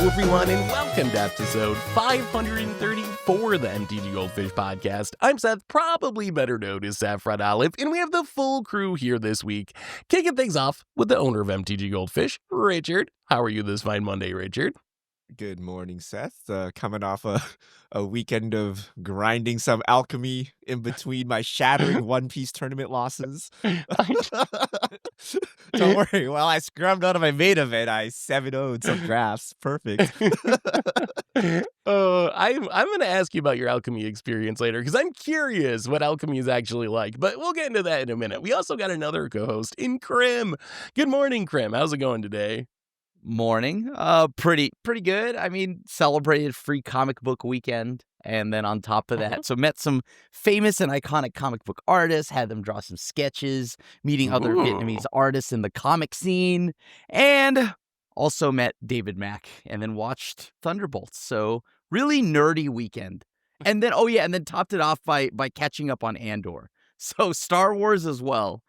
everyone, and welcome to episode 534 of the MTG Goldfish podcast. I'm Seth, probably better known as Saffron Olive, and we have the full crew here this week, kicking things off with the owner of MTG Goldfish, Richard. How are you this fine Monday, Richard? Good morning, Seth. Coming off a weekend of grinding some Alchemy in between my shattering One Piece tournament losses. Don't worry. While I scrubbed out of my main event, I 7-0'd some drafts. Perfect. I'm going to ask you about your Alchemy experience later, because I'm curious what Alchemy is actually like, but we'll get into that in a minute. We also got another co-host in Krim. Good morning, Krim. How's it going today? Morning. Pretty good. I mean, celebrated free comic book weekend. And then on top of that, so met some famous and iconic comic book artists, had them draw some sketches, meeting other Vietnamese artists in the comic scene, and also met David Mack and then watched Thunderbolts. So really nerdy weekend. And then, and then topped it off by catching up on Andor. So Star Wars as well.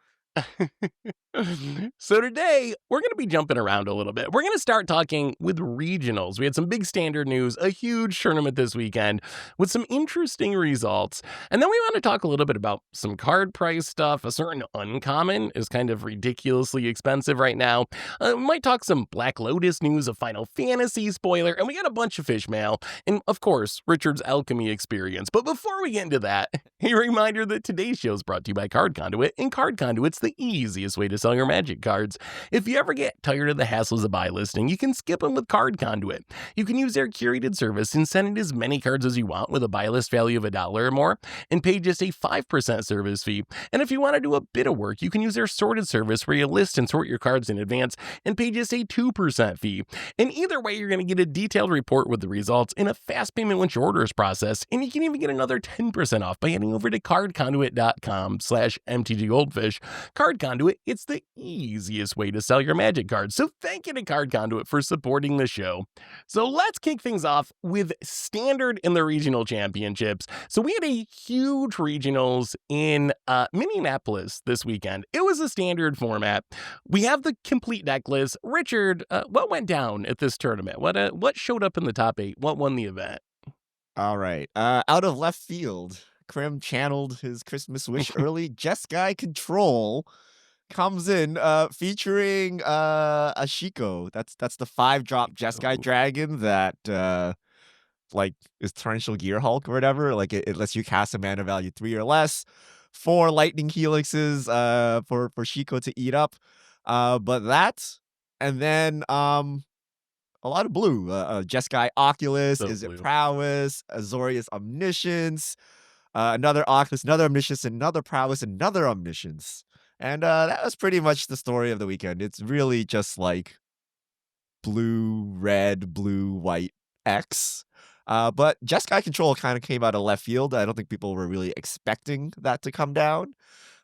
So today, we're going to be jumping around a little bit. We're going to start talking with regionals. We had some big standard news, a huge tournament this weekend with some interesting results. And then we want to talk a little bit about some card price stuff. A certain uncommon is kind of ridiculously expensive right now. We might talk some Black Lotus news, a Final Fantasy spoiler, and we got a bunch of fish mail. And of course, Richard's Alchemy experience. But before we get into that, a reminder that today's show is brought to you by Card Conduit. And Card Conduit's the easiest way to sell your Magic cards. If you ever get tired of the hassles of buy listing, you can skip them with Card Conduit. You can use their curated service and send in as many cards as you want with a buy list value of $1 or more and pay just a 5% service fee. And if you want to do a bit of work, you can use their sorted service where you list and sort your cards in advance and pay just a 2% fee. And either way, you're going to get a detailed report with the results and a fast payment once your order is processed. And you can even get another 10% off by heading over to cardconduit.com/MTGGoldfish. Card Conduit, it's the easiest way to sell your Magic cards. So thank you to Card Conduit for supporting the show. So let's kick things off with Standard in the regional championships. So we had a huge regionals in Minneapolis this weekend. It was a standard format. We have the complete deck list. Richard, what went down at this tournament? What showed up in the top 8? What won the event? All right. Out of left field, Krim channeled his Christmas wish early. Jeskai Control comes in featuring Ashiko. That's the 5-drop Jeskai Dragon that is Torrential Gear Hulk or whatever. Like it lets you cast a mana value 3 or less. 4 lightning helixes for Shiko to eat up. But that, and then a lot of blue. Jeskai Oculus, So Is blue. It Prowess, Azorius Omniscience, another Oculus, another Omniscience, another Prowess, another Omniscience. And that was pretty much the story of the weekend. It's really just like blue, red, blue, white, X. But Jeskai Control kind of came out of left field. I don't think people were really expecting that to come down.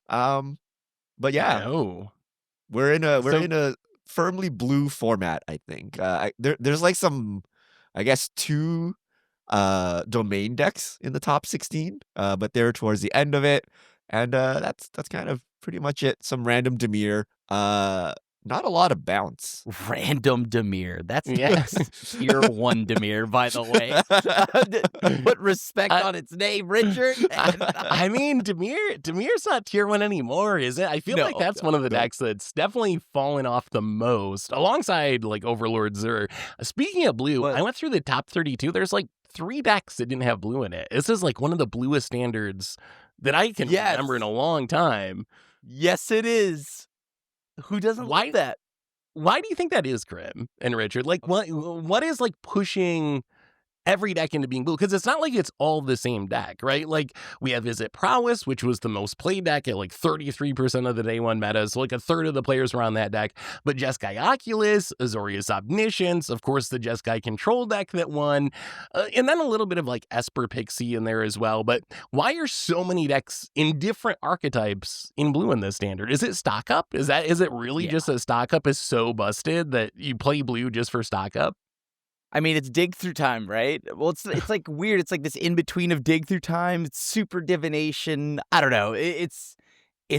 But yeah, No. we're in a firmly blue format, I think. There's like some, I guess, 2 domain decks in the top 16, but they're towards the end of it. And that's kind of pretty much it. Some random Dimir. Not a lot of bounce. Random Dimir. That's tier 1 Dimir, by the way. Put respect on its name, Richard. I mean, Dimir's not tier 1 anymore, is it? I feel like that's one of the decks that's definitely fallen off the most, alongside like Overlord Zur. Speaking of blue, I went through the top 32. There's like 3 decks that didn't have blue in it. This is like one of the bluest standards that I can remember in a long time. Yes, it is. Who doesn't like that? Why do you think that is, Krim and Richard? Like, what is like pushing every deck into being blue? Because it's not like it's all the same deck, right? Like, we have Is It Prowess, which was the most played deck at like 33% of the day 1 meta, so like a third of the players were on that deck. But Jeskai Oculus, Azorius Omniscience, of course the Jeskai Control deck that won, and then a little bit of like Esper Pixie in there as well. But why are so many decks in different archetypes in blue in this standard? Is it stock up? Is it really just a stock up is so busted that you play blue just for stock up? I mean, it's dig through time, right? Well, it's like weird. It's like this in between of dig through time. It's super divination. I don't know. It's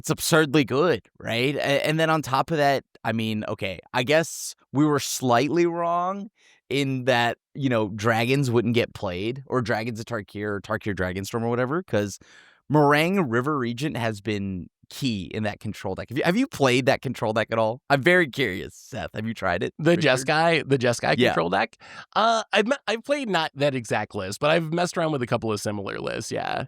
absurdly good, right? And then on top of that, I mean, okay, I guess we were slightly wrong in that, dragons wouldn't get played, or Dragons of Tarkir or Tarkir Dragonstorm or whatever, because Meringue River Regent has been key in that control deck. Have you played that control deck at all? I'm very curious, Seth. Have you tried it? The Richard? Jeskai Yeah. control deck. I've played not that exact list, but I've messed around with a couple of similar lists. Yeah.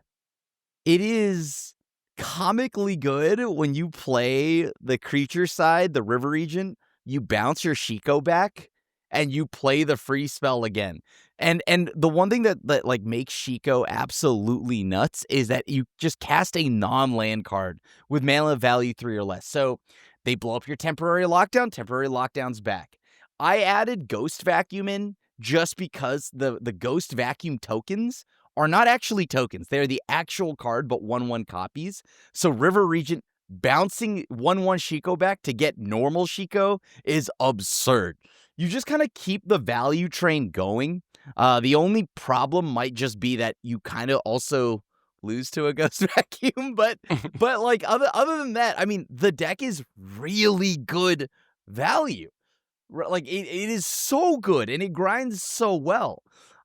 It is comically good when you play the creature side, the River Regent. You bounce your Shiko back, and you play the free spell again. And the one thing that like makes Shiko absolutely nuts is that you just cast a non-land card with mana value 3 or less. So they blow up your temporary lockdown's back. I added Ghost Vacuum in just because the Ghost Vacuum tokens are not actually tokens. They're the actual card, but 1/1 copies. So River Regent bouncing 1/1 Shiko back to get normal Shiko is absurd. You just kind of keep the value train going. The only problem might just be that you kind of also lose to a Ghost Vacuum, but like other than that, I mean, the deck is really good value. Like it is so good and it grinds so well.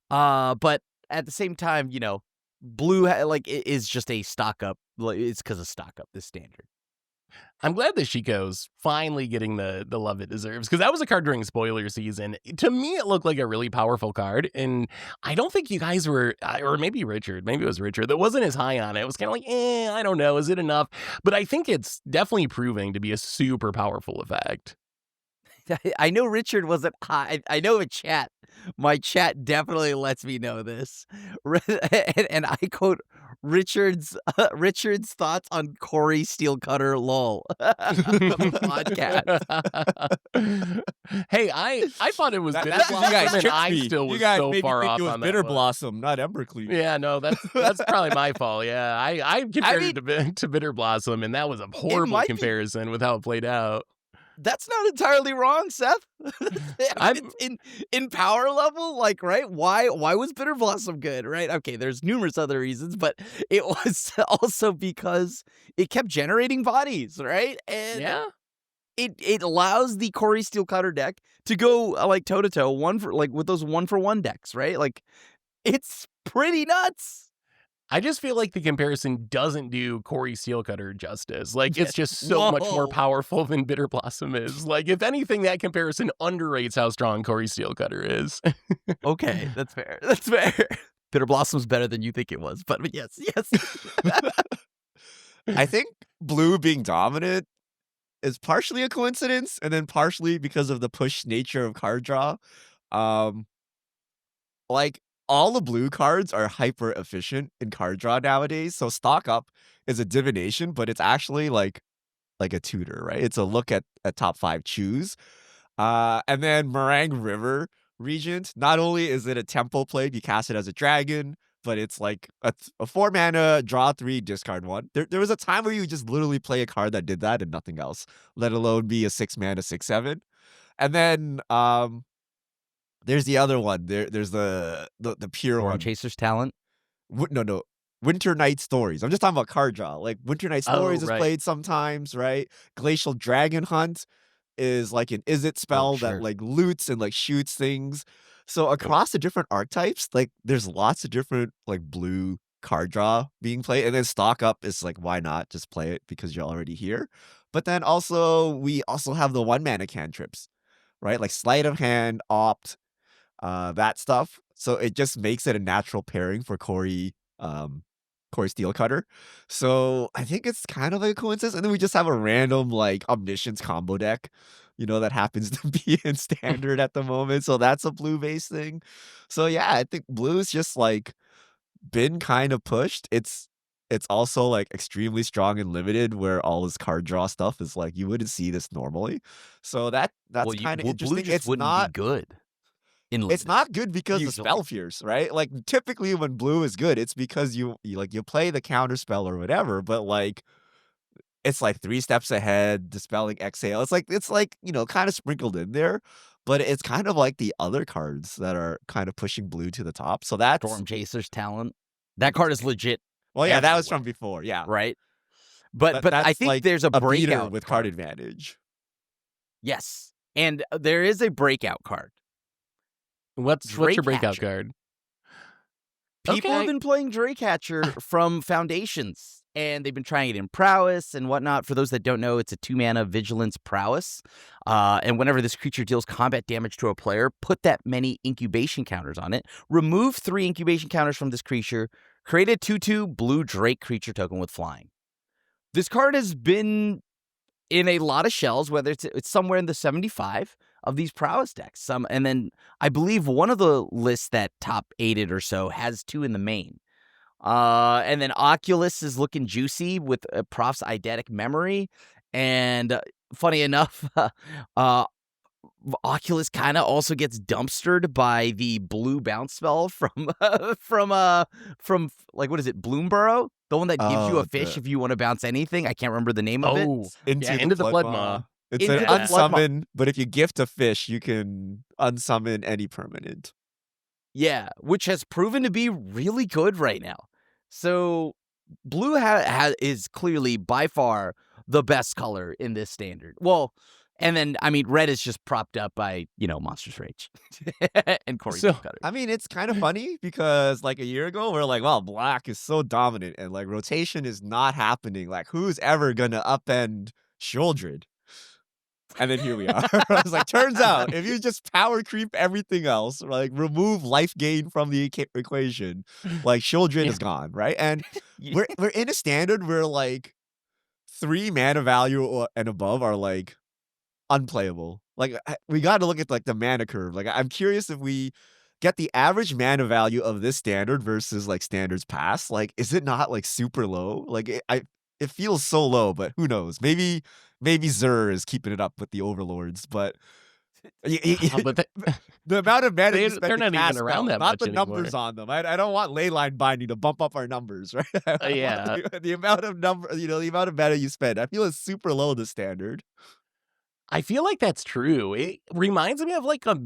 But at the same time, blue is just a stock up. It's because of stock up this standard. I'm glad the Shiko's finally getting the love it deserves, because that was a card during spoiler season. To me, it looked like a really powerful card, and I don't think you guys were, or maybe it was Richard, that wasn't as high on it. It was kind of like, I don't know, is it enough? But I think it's definitely proving to be a super powerful effect. I know Richard wasn't high. I know in chat, my chat definitely lets me know this. And I quote Richard's thoughts on Corey Steelcutter lol podcast. Hey, I thought it was Bitter That's 'cause you guys Blossom, and tricked I me. still was You guys so made me far think off it was on that Bitter one. Blossom, not Embercleave. Yeah, no, that's probably my fault. Yeah, I compared it to Bitter Blossom, and that was a horrible comparison with how it played out. That's not entirely wrong, Seth. in power level, like, right? Why was Bitter Blossom good, right? Okay, there's numerous other reasons, but it was also because it kept generating bodies, right? And yeah, it allows the Corey Steelcutter deck to go like toe to toe with those 1-for-1 decks, right? Like, it's pretty nuts. I just feel like the comparison doesn't do Corey Steelcutter justice. Like, it's just so much more powerful than Bitter Blossom is. Like, if anything, that comparison underrates how strong Corey Steelcutter is. Okay, that's fair. That's fair. Bitter Blossom's better than you think it was, but yes. I think blue being dominant is partially a coincidence, and then partially because of the push nature of card draw. Like, all the blue cards are hyper efficient in card draw nowadays. So stock up is a divination, but it's actually like a tutor, right? It's a look at top 5 choose. And then Meringue River Regent, not only is it a tempo play, you cast it as a dragon, but it's like a 4 mana, draw 3, discard 1. There was a time where you just literally play a card that did that and nothing else, let alone be a 6 mana, 6/7. And then there's the other one. There's the pure Storm one. Chaser's Talent. No. Winter Night Stories. I'm just talking about card draw. Like, Winter Night Stories is played sometimes, right? Glacial Dragon Hunt is like an Izzet spell that like loots and like shoots things. So across the different archetypes, like, there's lots of different like blue card draw being played. And then stock up is like, why not just play it because you're already here? But then we also have the 1 mana cantrips, right? Like sleight of hand, opt, that stuff. So it just makes it a natural pairing for Corey Steelcutter. So I think it's kind of like a coincidence. And then we just have a random like Omniscience combo deck, that happens to be in standard at the moment. So that's a blue base thing. So yeah, I think blue's just like been kind of pushed. It's also like extremely strong and limited, where all this card draw stuff is like you wouldn't see this normally. So that's kind of interesting. Blue just wouldn't be good. It's not good because of spell fears, right? Like, typically when blue is good, it's because you play the counter spell or whatever, but like it's like 3 steps ahead, dispelling exhale. It's like kind of sprinkled in there, but it's kind of like the other cards that are kind of pushing blue to the top. So that's Storm Chaser's Talent. That card is legit. Well, yeah, that was from before, yeah. Right. But I think like there's a breakout with card advantage. Yes. And there is a breakout card. What's your breakout Draycatcher. card? People have Okay. been playing Draycatcher from Foundations, and they've been trying it in Prowess and whatnot. For those that don't know, it's a 2-mana Vigilance Prowess. And whenever this creature deals combat damage to a player, put that many incubation counters on it. Remove 3 incubation counters from this creature. Create a 2/2 blue Drake creature token with flying. This card has been in a lot of shells, whether it's somewhere in the 75 of these Prowess decks. And then I believe one of the lists that top 8 or so has 2 in the main. And then Oculus is looking juicy with Prof's Eidetic Memory. And funny enough, Oculus kind of also gets dumpstered by the blue bounce spell from like, what is it, Bloomburrow? The one that gives you a fish if you want to bounce anything. I can't remember the name of it. Oh, into the Flood Maw. It's Into an the Flood Maw. unsummon, but if you gift a fish, you can unsummon any permanent. Yeah, which has proven to be really good right now. So blue is clearly by far the best color in this standard. Well, and then, I mean, red is just propped up by, Monsters Rage and Corey Cutter. I mean, it's kind of funny because like a year ago, we're like, wow, black is so dominant and like rotation is not happening. Like, who's ever going to upend Shieldred? And then here we are. I was like, turns out if you just power creep everything else, like remove life gain from the equation, like Shieldred is gone, right? And we're in a standard where like 3 mana value and above are like unplayable. Like we got to look at like the mana curve. Like I'm curious if we get the average mana value of this standard versus like standards past. Like, is it not like super low? Like it feels so low, but who knows? Maybe Zur is keeping it up with the overlords, but But the amount of mana you spend they're to not cast even around spells, that not much the anymore. numbers on them. I don't want Leyline Binding to bump up our numbers, right? Yeah. the amount of the amount of mana you spend. I feel it's super low the standard. I feel like that's true. It reminds me of like a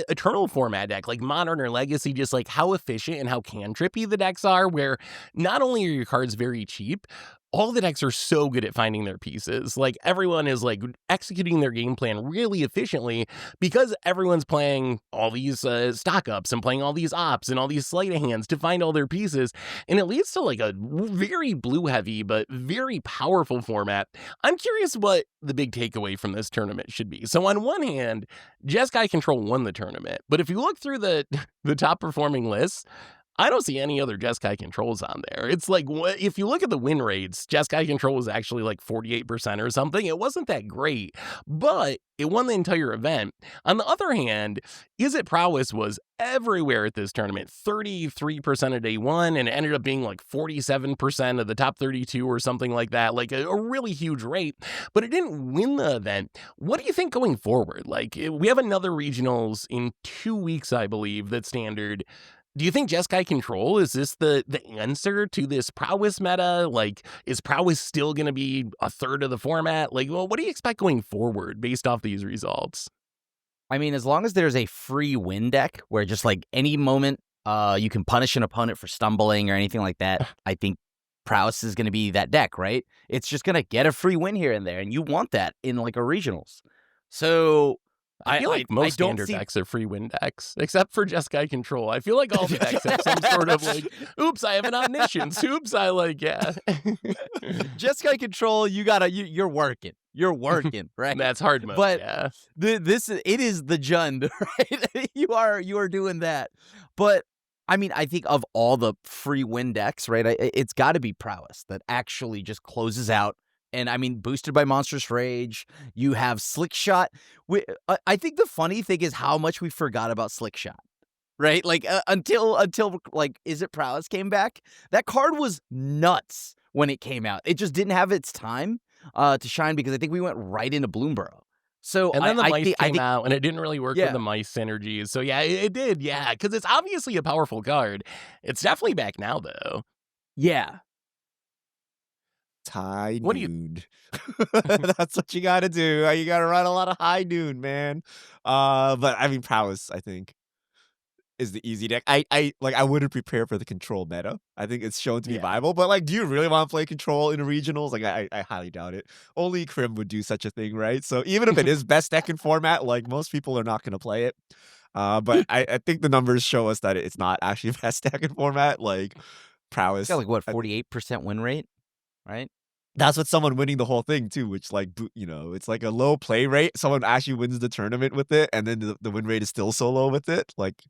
Eternal format deck, like Modern or Legacy, just like how efficient and how cantrippy the decks are, where not only are your cards very cheap, all the decks are so good at finding their pieces. Like everyone is like executing their game plan really efficiently because everyone's playing all these stock ups and playing all these ops and all these sleight of hands to find all their pieces. And it leads to like a very blue heavy, but very powerful format. I'm curious what the big takeaway from this tournament should be. So on one hand, Jeskai Control won the tournament, but if you look through the top performing lists, I don't see any other Jeskai Controls on there. It's like, if you look at the win rates, Jeskai Control was actually like 48% or something. It wasn't that great, but it won the entire event. On the other hand, Is It Prowess was everywhere at this tournament, 33% of day one, and it ended up being like 47% of the top 32 or something like that, like a really huge rate, but it didn't win the event. What do you think going forward? Like, we have another regionals in 2 weeks, I believe, that's standard. Do you think Jeskai Control, is this the answer to this Prowess meta? Like, is Prowess still going to be a third of the format? Like, well, what do you expect going forward based off these results? I mean, as long as there's a free win deck where just like any moment you can punish an opponent for stumbling or anything like that, I think Prowess is going to be that deck, right? It's just going to get a free win here and there, and you want that in like a regionals. So I feel like most standard decks are free win decks, except for Jeskai Control. I feel like all the decks have some sort of like, oops, I have an omniscience. Oops, I like, yeah. Jeskai Control, you're working. You're working, right? That's hard mode, but yeah. It is the Jund, right? You are doing that. But I mean, I think of all the free win decks, right? It's got to be Prowess that actually just closes out. And I mean, boosted by Monstrous Rage, you have Slick Shot. I think the funny thing is how much we forgot about Slick Shot, right? Like until like Is It Prowess came back, that card was nuts when it came out. It just didn't have its time to shine because I think we went right into Bloomburrow. So and then the mice came out, and it didn't really work Yeah. with the mice synergies. So yeah, it did, yeah, because it's obviously a powerful card. It's definitely back now, though. Yeah. High What do you- noon. That's what you gotta do. You gotta run a lot of high noon, man. But I mean, Prowess, I think, is the easy deck. I wouldn't prepare for the control meta. I think it's shown to be Yeah. viable, but like, do you really want to play control in regionals? Like, I highly doubt it. Only Crim would do such a thing, right? So even if it is best deck in format, like most people are not gonna play it. But I think the numbers show us that it's not actually the best deck in format. Like It's prowess, got like what, I 48% win rate, right? that's what someone winning the whole thing too, which like it's like a low play rate. Someone actually wins the tournament with it, and then the win rate is still so low with it. Like,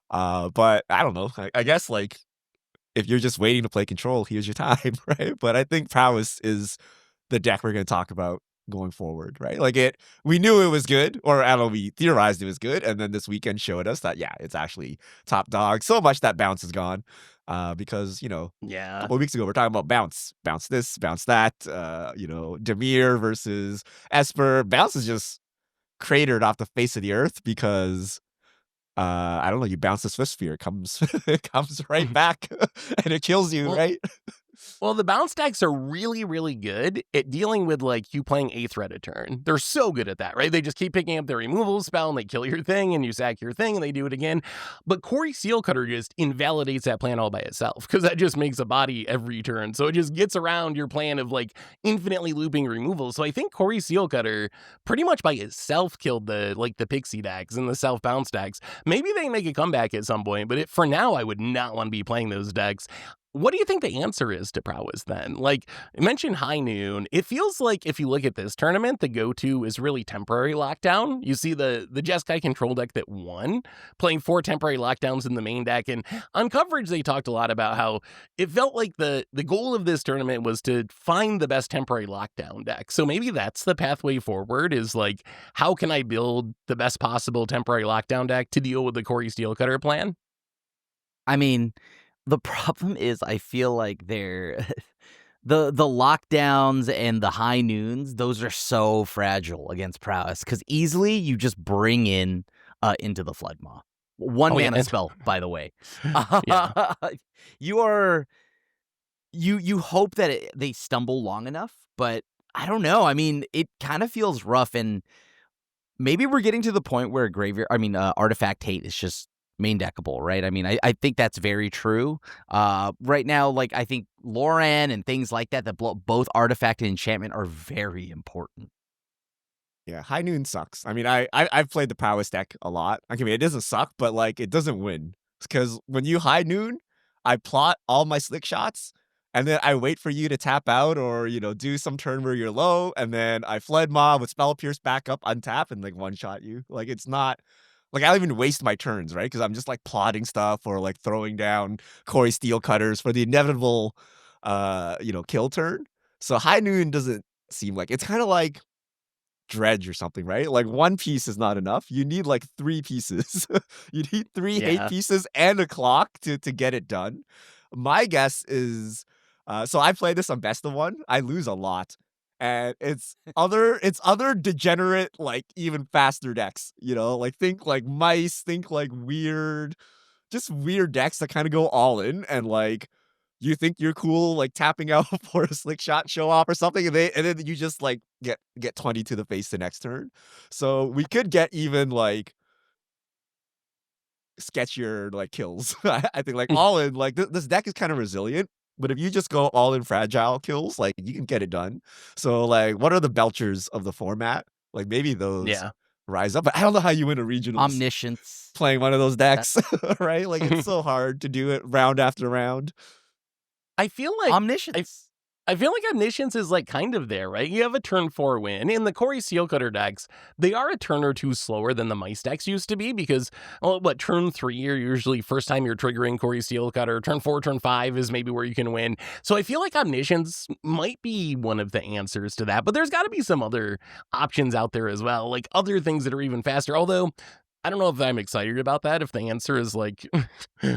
but I don't know. I guess like if you're just waiting to play control, here's your time, right? But I think prowess is the deck we're going to talk about going forward, right? Like we knew it was good, or I don't know, we theorized it was good, and then this weekend showed us that it's actually top dog. So much that bounce is gone, because a Yeah. couple of weeks ago we're talking about bounce this, bounce that. Demir versus Esper. Bounce is just cratered off the face of the earth because I don't know, you bounce the Swift Sphere, it comes it comes right back and it kills you, Well, right? Well, the bounce decks are really, really good at dealing with like you playing a threat a turn. They're so good at that, right? They just keep picking up their removal spell and they kill your thing and you sack your thing and they do it again. But Corey Sealcutter just invalidates that plan all by itself because that just makes a body every turn. So it just gets around your plan of like infinitely looping removal. So I think Corey Sealcutter pretty much by itself killed the pixie decks and the self bounce decks. Maybe they make a comeback at some point, but for now I would not want to be playing those decks. What do you think the answer is to prowess then? Like, you mentioned High Noon. It feels like if you look at this tournament, the go-to is really Temporary Lockdown. You see the Jeskai control deck that won, playing 4 Temporary Lockdowns in the main deck. And on coverage, they talked a lot about how it felt like the goal of this tournament was to find the best Temporary Lockdown deck. So maybe that's the pathway forward is like, how can I build the best possible Temporary Lockdown deck to deal with the Corey Steelcutter plan? I mean, the problem is I feel like they're the lockdowns and the high noons, those are so fragile against prowess because easily you just bring in into the flood maw. One Oh, yeah. mana spell, by the way. Yeah. You are you hope that they stumble long enough, but I don't know. I mean, it kind of feels rough, and maybe we're getting to the point where artifact hate is just main deckable, right? I mean, I think that's very true. Right now, like I think Loran and things like that both artifact and enchantment are very important. Yeah, High Noon sucks. I mean, I've played the prowess deck a lot. I mean, it doesn't suck, but like it doesn't win because when you High Noon, I plot all my slick shots, and then I wait for you to tap out or do some turn where you're low, and then I Flood Mob with Spell Pierce back up, untap, and like one shot you. Like it's not like I don't even waste my turns, right? Because I'm just like plotting stuff or like throwing down Corey Steel Cutters for the inevitable, kill turn. So High Noon doesn't seem like it's kind of like dredge or something, right? Like one piece is not enough. You need like 3 pieces. You need 3 hate Yeah. pieces and a clock to get it done. My guess is so I play this on best of one. I lose a lot. And it's other degenerate, like even faster decks, like think like mice, think like just weird decks that kind of go all in and like you think you're cool, like tapping out for a slick shot show off or something, and then you just like get 20 to the face the next turn. So we could get even like sketchier like kills. I think like all in like this deck is kind of resilient, but if you just go all in fragile kills, like you can get it done. So like, what are the belchers of the format? Like maybe those Yeah. rise up, but I don't know how you win a regionals Omniscience. playing one of those That decks, right? Like it's so hard to do it round after round. I feel like I omniscience. I feel like Omniscience is like kind of there, right? You have a turn 4 win. In the Corey Steelcutter decks, they are a turn or two slower than the Mice decks used to be because, well, turn 3 are usually first time you're triggering Corey Steelcutter. Turn 4, turn 5 is maybe where you can win. So I feel like Omniscience might be one of the answers to that, but there's got to be some other options out there as well, like other things that are even faster. Although, I don't know if I'm excited about that. If the answer is like,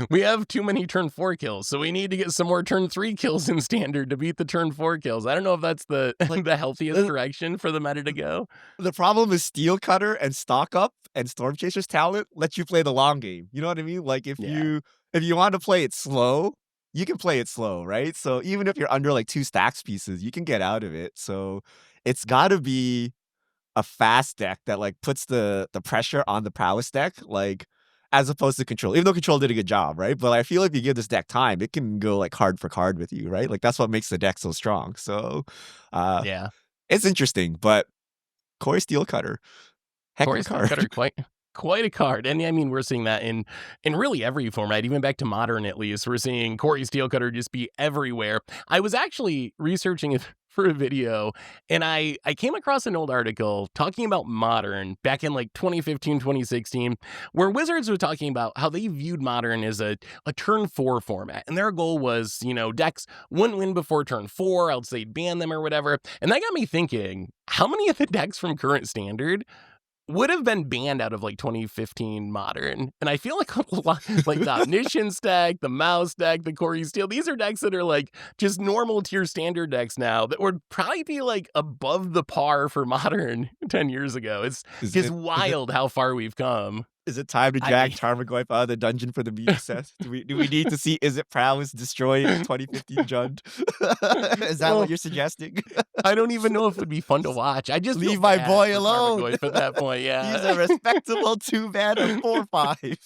we have too many turn 4 kills, so we need to get some more turn 3 kills in standard to beat the turn 4 kills. I don't know if that's the Like the healthiest direction for the meta to go. the problem is Steel Cutter and Stock Up and Storm Chaser's talent lets you play the long game. You know what I mean? Like Yeah. if you want to play it slow, you can play it slow, right? So even if you're under like 2 stacks pieces, you can get out of it. So it's got to be a fast deck that like puts the pressure on the prowess deck, like as opposed to control. Even though control did a good job, right? But I feel like if you give this deck time, it can go like card for card with you, right? Like that's what makes the deck so strong. So uh Yeah. it's interesting, but Corey Steelcutter, heck of Corey a card. Steelcutter quite Quite a card. And I mean, we're seeing that in really every format, even back to Modern at least. We're seeing Corey Steelcutter just be everywhere. I was actually researching it for a video, and I came across an old article talking about Modern back in like 2015, 2016, where Wizards was talking about how they viewed Modern as a turn 4 format. And their goal was, decks wouldn't win before turn 4, else they'd ban them or whatever. And that got me thinking, how many of the decks from current Standard would have been banned out of like 2015 Modern? And I feel like a lot, like the Omniscience deck, the Mouse deck, the Corey Steel, these are decks that are like just normal tier Standard decks now that would probably be like above the par for Modern 10 years ago. It's just wild how far we've come. Is it time to drag Tarmogoyf out of the dungeon for the meme set? Do we need to see Is It Prowess destroy 2015 Jund? Is that what you're suggesting? I don't even know if it'd be fun to watch. I just leave my boy alone at that point. Yeah, he's a respectable 2-mana 4/5.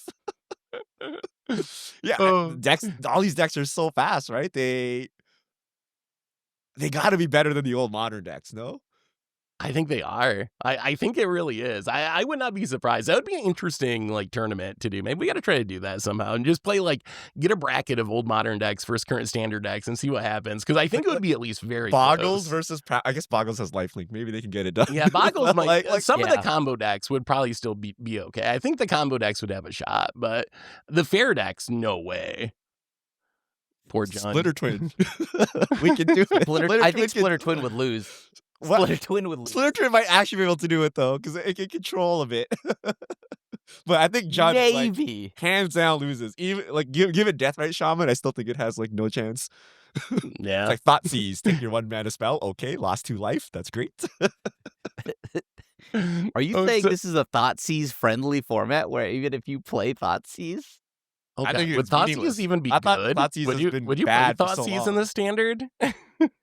Yeah, decks. All these decks are so fast, right? They got to be better than the old Modern decks, no? I think they are. I think it really is. I would not be surprised. That would be an interesting like tournament to do. Maybe we got to try to do that somehow and just play get a bracket of old Modern decks versus current Standard decks and see what happens. Because I think it would be at least very Boggles close. versus I guess Boggles has lifelink. Maybe they can get it done. Yeah, Boggles might. Some of the combo decks would probably still be okay. I think the combo decks would have a shot, but the fair decks, no way. Poor John. Splitter Twin. We can do it. I think Splitter Twin would lose. Splitter Twin would lose. Splitter Twin might actually be able to do it though, because it can control a bit. But I think John maybe hands down loses. Even give it Deathrite Shaman, I still think it has no chance. Yeah. It's like Thoughtseize, take your 1-mana spell. Okay, lost 2 life. That's great. Are you saying this is a Thoughtseize friendly format where even if you play Thoughtseize? Okay. Would Thoughtseize even be good? Would you play Thoughtseize in the Standard?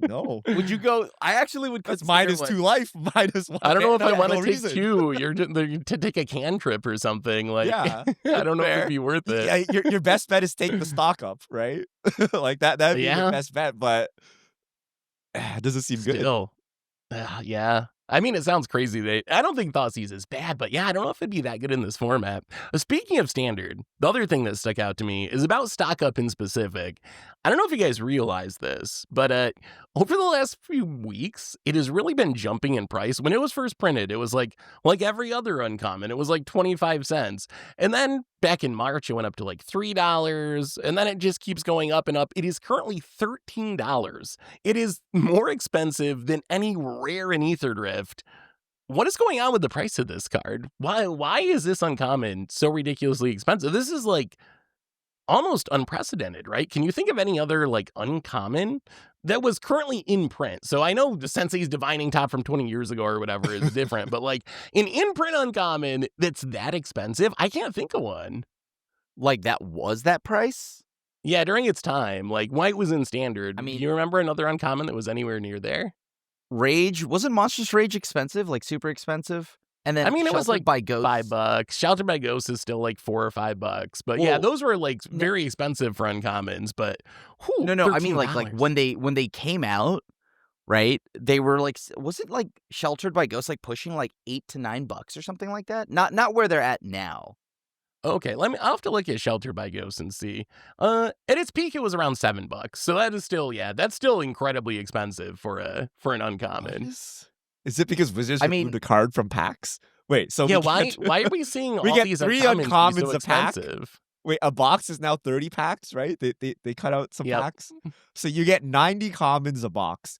No. Would you go? I actually would. That's -2 life, -1. I don't know if I want to take 2. You're to take a cantrip or something. Yeah. I don't know if it'd be worth it. Yeah, your best bet is take the stock up, right? Like that'd be your best bet, but it doesn't seem good. Yeah. I mean, it sounds crazy. I don't think Thoughtseize is bad, but yeah, I don't know if it'd be that good in this format. Speaking of Standard, the other thing that stuck out to me is about stock up in specific. I don't know if you guys realize this, but over the last few weeks, it has really been jumping in price. When it was first printed, it was like every other uncommon. It was like 25 cents. And then back in March, it went up to like $3, and then it just keeps going up and up. It is currently $13. It is more expensive than any rare and Ether Drift. What is going on with the price of this card? Why is this uncommon so ridiculously expensive? This is like almost unprecedented, right? Can you think of any other uncommon that was currently in print? So I know the Sensei's Divining Top from 20 years ago or whatever is different, but an in-print uncommon that's that expensive, I can't think of one. That was that price? Yeah, during its time. White was in Standard. I mean, do you remember another uncommon that was anywhere near there? Rage, wasn't Monstrous Rage expensive? Super expensive? And then it was by Ghosts. $5. Sheltered by Ghosts is still $4 or $5. But yeah, those were very expensive for uncommons. But no, I mean when they came out, right? They were was it Sheltered by Ghosts pushing $8 to $9 or something like that? Not where they're at now. Okay, I'll have to look at Sheltered by Ghosts and see. At its peak, it was around $7. So that is still, that's still incredibly expensive for an uncommon. Is it because Wizards removed a card from packs? Wait, so why are we seeing all these 3 uncommons so a pack? expensive? Wait, a box is now 30 packs, right? They cut out some packs. So you get 90 commons a box.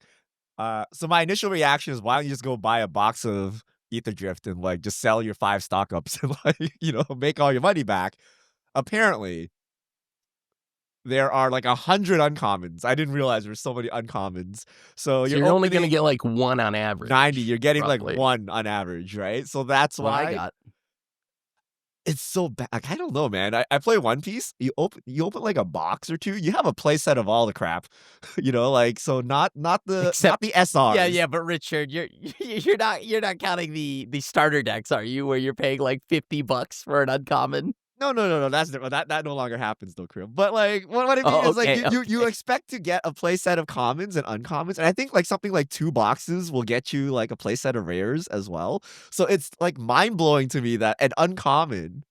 So my initial reaction is, why don't you just go buy a box of Ether Drift and just sell your 5 stock ups and make all your money back? Apparently, there are 100 uncommons. I didn't realize there were so many uncommons. So you're only going to get 1 on average. 90. You're getting roughly 1 on average, right? So that's why I got. It's so bad. I don't know, man. I play One Piece. You open a box or 2. You have a play set of all the crap, so not the SRs. Yeah. But Richard, you're not counting the starter decks, are you? Where you're paying $50 for an uncommon. No. That no longer happens though, Krim. But like, what I mean Oh, is like okay, you okay. expect to get a playset of commons and uncommons, and I think like something like 2 boxes will get you like a playset of rares as well. So it's like mind blowing to me that an uncommon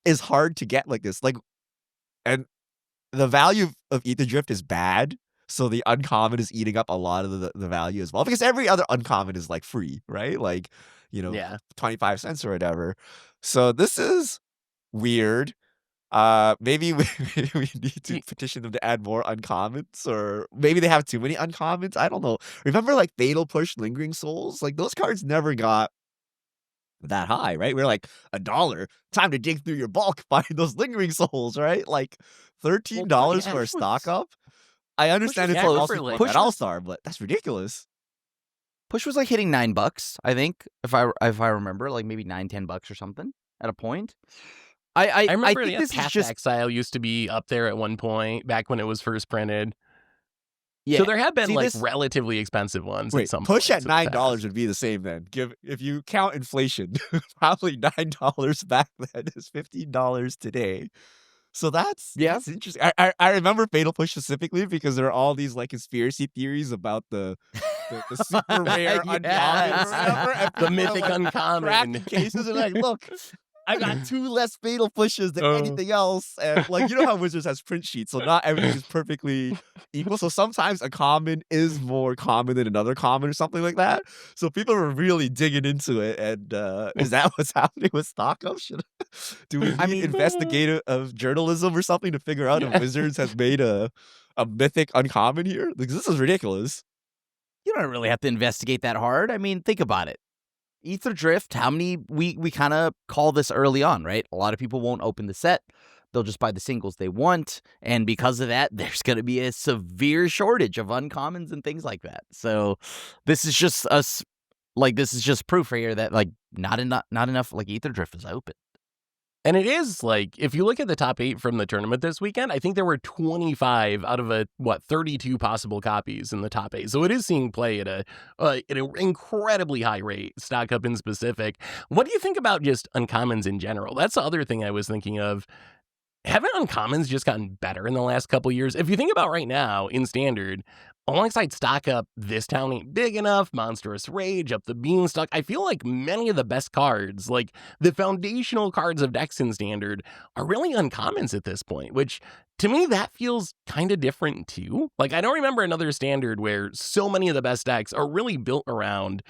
is hard to get like this. Like, and the value of Ether Drift is bad. So the uncommon is eating up a lot of the value as well, because every other uncommon is like free, right? Like, Yeah. 25 cents or whatever. So this is weird. Maybe we, maybe we need to Y- petition them to add more uncommons, or maybe they have too many uncommons. I don't know. Remember like Fatal Push, Lingering Souls? Like those cards never got that high, right? We're like $1. Time to dig through your bulk, find those Lingering Souls, right? Like Well, $13 Yeah. for a push stock was up. I push was understand it's Yeah, like go close. for also it, for Link. at Push All was Star, but that's ridiculous. push was like hitting $9, I think, if I remember, like maybe $9-10 or something at a point. I I remember, think yeah, this is Path just Exile used to be up there at one point back when it was first printed. So yeah. there have been See like this relatively expensive ones at Wait, some push at points in the $9 past. would be the same then. If you count inflation, probably $9 back then is $15 today. So yeah. that's interesting. I remember Fatal Push specifically because there are all these like conspiracy theories about the super rare uncommon or Yes. whatever, and The people are mythic like uncommon. cracking cases and like, look, I got 2 less Fatal Pushes than Oh. anything else, and like how Wizards has print sheets, so not everything is perfectly equal. So sometimes a common is more common than another common or something like that. So people are really digging into it, and is that what's happening with stock up? Do we I need mean, investigative of journalism or something to figure out if Yeah. Wizards has made a mythic uncommon here? Like, this is ridiculous. you don't really have to investigate that hard. I mean, think about it. Ether Drift, how many we kind of call this early on, right? A lot of people won't open the set. They'll just buy the singles they want, and because of that, there's going to be a severe shortage of uncommons and things like that. So, this is just us like this is just proof right here that like not enough like Ether Drift is open. And it is like, if you look at the top 8 from the tournament this weekend, I think there were 25 out of 32 possible copies in the top 8. So it is seeing play at an incredibly high rate, stock up in specific. What do you think about just uncommons in general? That's the other thing I was thinking of. Haven't uncommons just gotten better in the last couple years? If you think about right now in standard, alongside stock up, This Town Ain't Big Enough, Monstrous Rage, Up the Beanstalk, I feel like many of the best cards, like the foundational cards of decks in standard, are really uncommons at this point, which to me that feels kind of different too. Like I don't remember another standard where so many of the best decks are really built around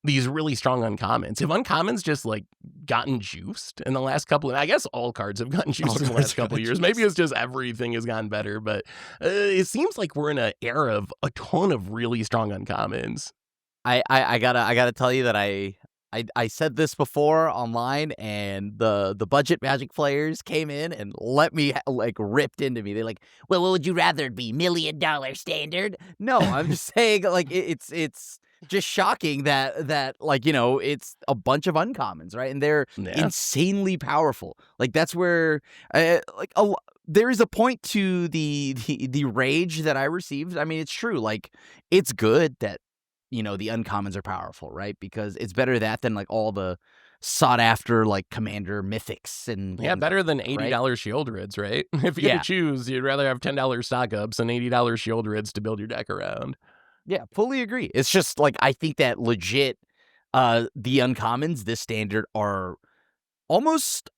these really strong uncommons. Have uncommons just like gotten juiced in the last couple of, I guess all cards have gotten juiced in the last couple of years. Maybe it's just everything has gotten better, but it seems like we're in an era of a ton of really strong uncommons. I gotta tell you that I said this before online, and the budget Magic players came in and let me like ripped into me. They're like, "Well, what would you rather it be, $1,000,000 standard?" No, I'm just saying like it's just shocking that like it's a bunch of uncommons, right? And they're Yeah. insanely powerful. Like that's where there is a point to the rage that I received. I mean, it's true. Like it's good that the uncommons are powerful, right? Because it's better that than like all the sought after like commander mythics and Yeah, things like better than that, right? $80 shield rids, right? If you had to Yeah. choose, you'd rather have $10 stock ups and $80 shield rids to build your deck around. Yeah, fully agree. It's just like I think that legit the uncommons this standard are almost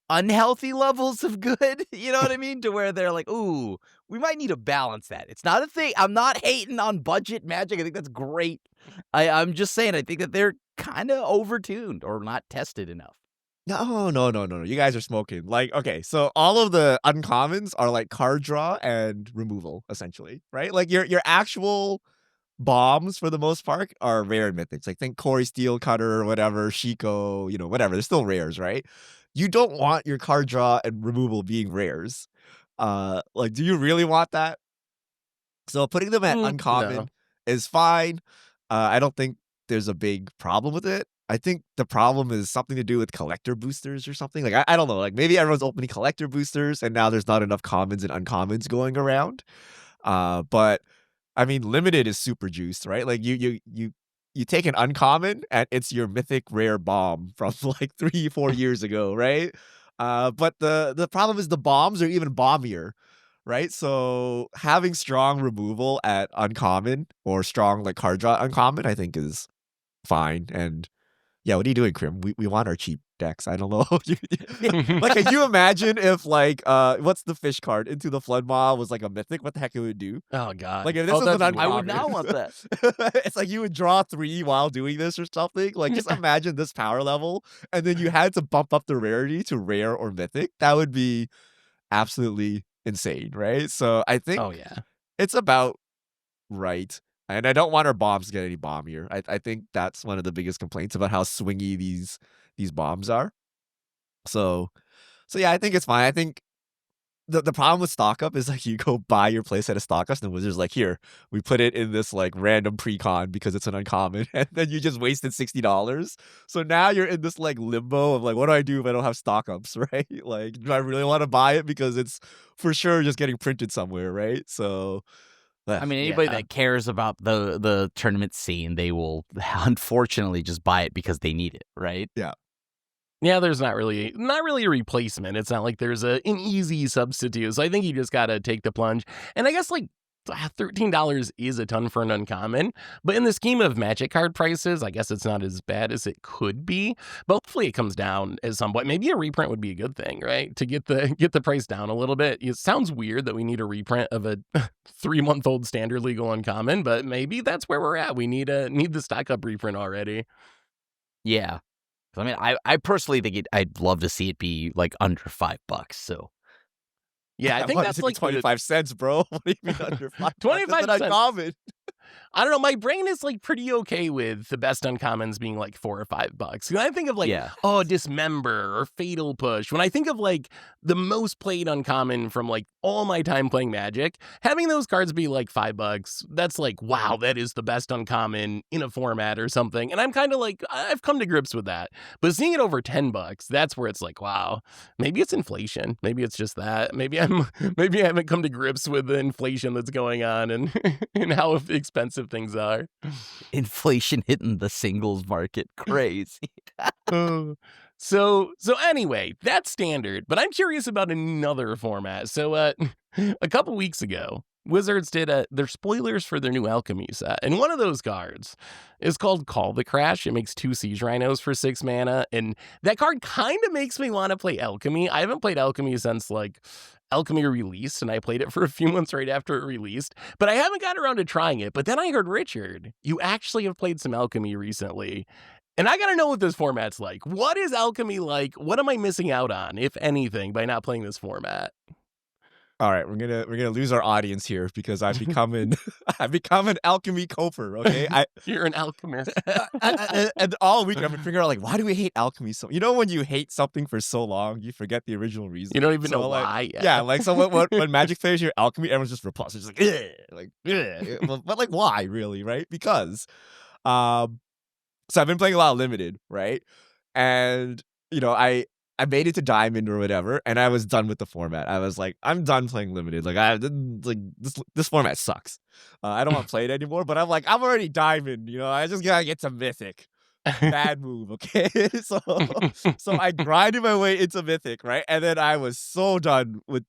unhealthy levels of good, you know what I mean? To where they're like, "Ooh, we might need to balance that." It's not a thing. I'm not hating on budget Magic. I think that's great. I'm just saying I think that they're kind of overtuned or not tested enough. No. You guys are smoking. Like, okay, so all of the uncommons are like card draw and removal, essentially, right? Like your actual bombs for the most part are rare mythics. Like think Corey Steel Cutter or whatever, Shiko, whatever. They're still rares, right? You don't want your card draw and removal being rares. Like, do you really want that? So putting them at No. uncommon is fine. I don't think there's a big problem with it. I think the problem is something to do with collector boosters or something. Like I don't know. Like maybe everyone's opening collector boosters, and now there's not enough commons and uncommons going around. But I mean, limited is super juiced, right? Like you take an uncommon and it's your mythic rare bomb from like 3-4 years ago, right? But the problem is the bombs are even bombier, right? So having strong removal at uncommon or strong like card draw uncommon, I think is fine. And yeah, what are you doing, Krim? We want our cheap decks. I don't know. Like, can you imagine if like what's the fish card? Into the Flood Maw was like a mythic? What the heck it would do? Oh god. Like if this Oh, was an that's I would uncommon, not want that. it's like you would draw 3 while doing this or something. Like just imagine this power level, and then you had to bump up the rarity to rare or mythic. That would be absolutely insane, right? So I think Oh yeah. it's about right. And I don't want our bombs to get any bombier. I think that's one of the biggest complaints about how swingy these bombs are. So yeah, I think it's fine. I think the problem with stock up is like you go buy your playset of stock ups and the Wizards like, here, we put it in this like random pre-con because it's an uncommon, and then you just wasted $60. So now you're in this like limbo of like, what do I do if I don't have stock ups, right? Like, do I really want to buy it because it's for sure just getting printed somewhere, right? So I mean, anybody Yeah. that cares about the tournament scene, they will unfortunately just buy it because they need it, right? Yeah, there's not really a replacement. It's not like there's an easy substitute. So I think you just gotta take the plunge. And I guess like $13 is a ton for an uncommon, but in the scheme of Magic card prices, I guess it's not as bad as it could be. But hopefully it comes down at some point. Maybe a reprint would be a good thing, right? To get the price down a little bit. It sounds weird that we need a reprint of a 3-month-old standard legal uncommon, but maybe that's where we're at. We need the stock up reprint already. Yeah. I mean, I personally think I'd love to see it be like under $5. So Yeah, I think that's like 25 cents, bro. What do you mean under 5 25 That's cents. uncommon. I don't know. My brain is like pretty okay with the best uncommons being like $4 or $5. When I think of like, yeah, Dismember or Fatal Push, when I think of like the most played uncommon from like all my time playing Magic, having those cards be like $5, that's like, wow, that is the best uncommon in a format or something. And I'm kind of like, I've come to grips with that. But seeing it over $10, that's where it's like, wow, maybe it's inflation. Maybe it's just that. Maybe I haven't come to grips with the inflation that's going on and and how expensive things are. inflation hitting the singles market, crazy. Uh, so anyway, that's standard, but I'm curious about another format. So a couple weeks ago, Wizards did their spoilers for their new Alchemy set, and one of those cards is called Call the Crash. It makes 2 Siege Rhinos for 6 mana, and that card kind of makes me want to play Alchemy. I haven't played Alchemy since like Alchemy released, and I played it for a few months right after it released, but I haven't gotten around to trying it. But then I heard, Richard, you actually have played some Alchemy recently. And I gotta know what this format's like. What is Alchemy like? What am I missing out on, if anything, by not playing this format? All right, we're gonna lose our audience here because I've become an alchemy coper. Okay, You're an alchemist. and all week I've been figuring out like, why do we hate alchemy so? You know, when you hate something for so long, you forget the original reason. You don't even know like, why. Yeah, like so when Magic players hear alchemy, everyone's just repulsed. It's like, but like why really, right? Because, so I've been playing a lot of limited, right? And you know, I made it to Diamond or whatever, and I was done with the format. I was like, I'm done playing limited. Like this format sucks. I don't want to play it anymore. But I'm like, I'm already Diamond. You know, I just gotta get to Mythic. Bad move, okay? So I grinded my way into Mythic, right? And then I was so done with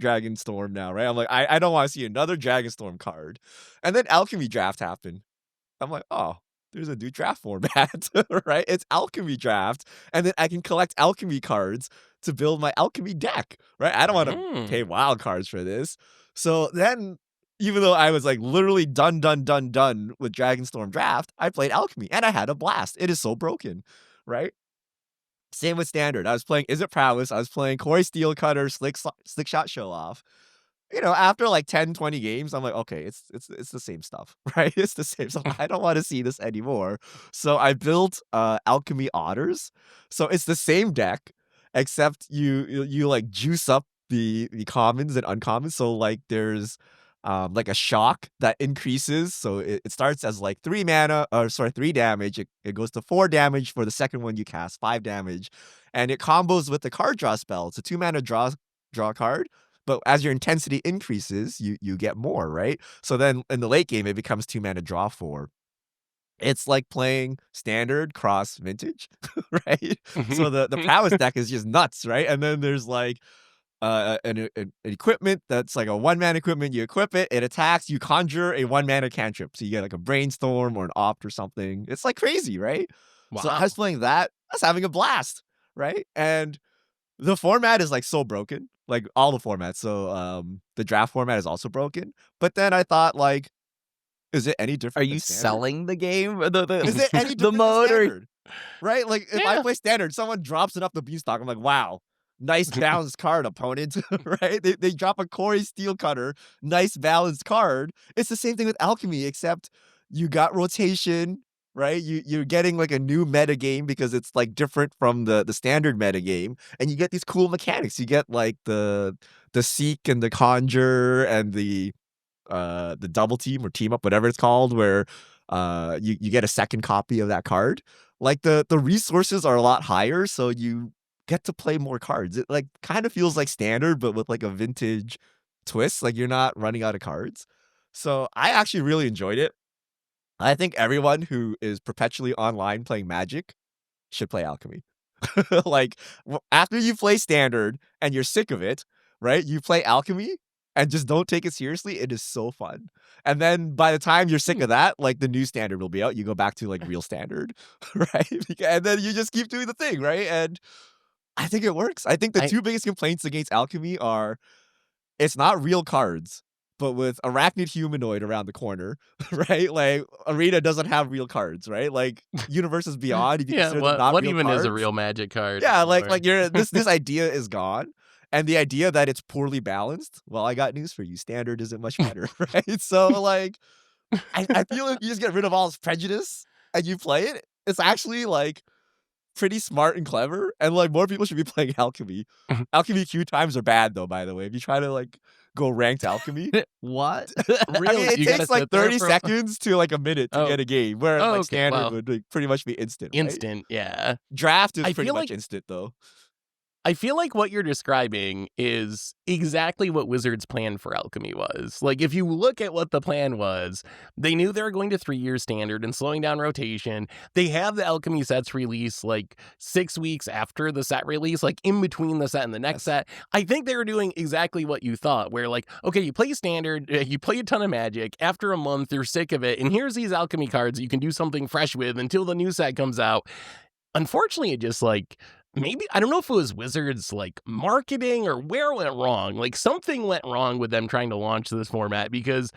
Dragonstorm now, right? I'm like, I don't want to see another Dragonstorm card. And then Alchemy Draft happened. I'm like, oh, there's a new draft format, right? It's Alchemy Draft, and then I can collect Alchemy cards to build my Alchemy deck, right? I don't want to pay wild cards for this. So then, even though I was like literally done with Dragonstorm Draft, I played Alchemy, and I had a blast. It is so broken, right? Same with Standard. I was playing Is It Prowess? I was playing Corey Steelcutter, Slick Shot Show Off. You know, after like 10, 20 games, I'm like, okay, it's the same stuff, right? It's the same stuff. I don't want to see this anymore. So I built Alchemy Otters. So it's the same deck, except you like juice up the commons and uncommons. So like there's like a shock that increases. So it starts as like 3 damage. It goes to 4 damage for the second one you cast, 5 damage. And it combos with the card draw spell. It's a 2 mana draw card. But as your intensity increases, you get more, right? So then in the late game, it becomes 2 mana draw 4. It's like playing standard cross vintage, right? So the prowess deck is just nuts, right? And then there's like an equipment that's like a 1-man equipment. You equip it, it attacks, you conjure a 1-mana cantrip. So you get like a brainstorm or an opt or something. It's like crazy, right? So I Wow. was playing that. I was having a blast, right? And the format is like so broken, like all the formats. So the draft format is also broken. But then I thought like, is it any Are different than you standard? selling the game? Is it any The different than mode or standard? Right? Like if I Yeah. play standard, someone drops it up the beanstalk. I'm like, wow, nice balanced card, opponent. Right? They drop a Corey Steel Cutter, nice balanced card. It's the same thing with Alchemy, except you got rotation, right? You're getting like a new meta game because it's like different from the standard meta game, and you get these cool mechanics. You get like the seek and the conjure and the double team or team up, whatever it's called, where you get a second copy of that card. Like the resources are a lot higher, so you get to play more cards. It like kind of feels like standard, but with like a vintage twist. Like you're not running out of cards. So I actually really enjoyed it. I think everyone who is perpetually online playing Magic should play Alchemy. Like after you play standard and you're sick of it, right? You play Alchemy and just don't take it seriously. It is so fun. And then by the time you're sick Hmm. of that, like the new standard will be out. You go back to like real standard, right? And then you just keep doing the thing, right? And I think it works. I think the I two biggest complaints against Alchemy are it's not real cards, but with arachnid humanoid around the corner, right? Like Arena doesn't have real cards, right? Like Universes Beyond, if you yeah. consider them not What real even is a cards, real Magic card yeah, anymore? like you're this idea is gone. And the idea that it's poorly balanced, well, I got news for you. Standard isn't much better, right? So like I feel if you just get rid of all this prejudice and you play it, it's actually like pretty smart and clever. And like more people should be playing Alchemy. Alchemy queue times are bad though, by the way. If you try to like go ranked Alchemy, what? I mean, Really? it You got to takes like sit there 30 for? seconds to like a minute to Oh. get a game, whereas Oh. like Okay. standard Well, would like pretty much be instant, right? instant. Yeah. Draft is I pretty feel much like instant though. I feel like what you're describing is exactly what Wizards' plan for Alchemy was. Like, if you look at what the plan was, they knew they were going to 3-year standard and slowing down rotation. They have the Alchemy sets release like 6 weeks after the set release, like in between the set and the next Yes. set. I think they were doing exactly what you thought, where like, okay, you play standard, you play a ton of Magic. After a month, you're sick of it, and here's these Alchemy cards you can do something fresh with until the new set comes out. Unfortunately, it just like maybe I don't know if it was Wizards like marketing or where it went wrong. Like something went wrong with them trying to launch this format because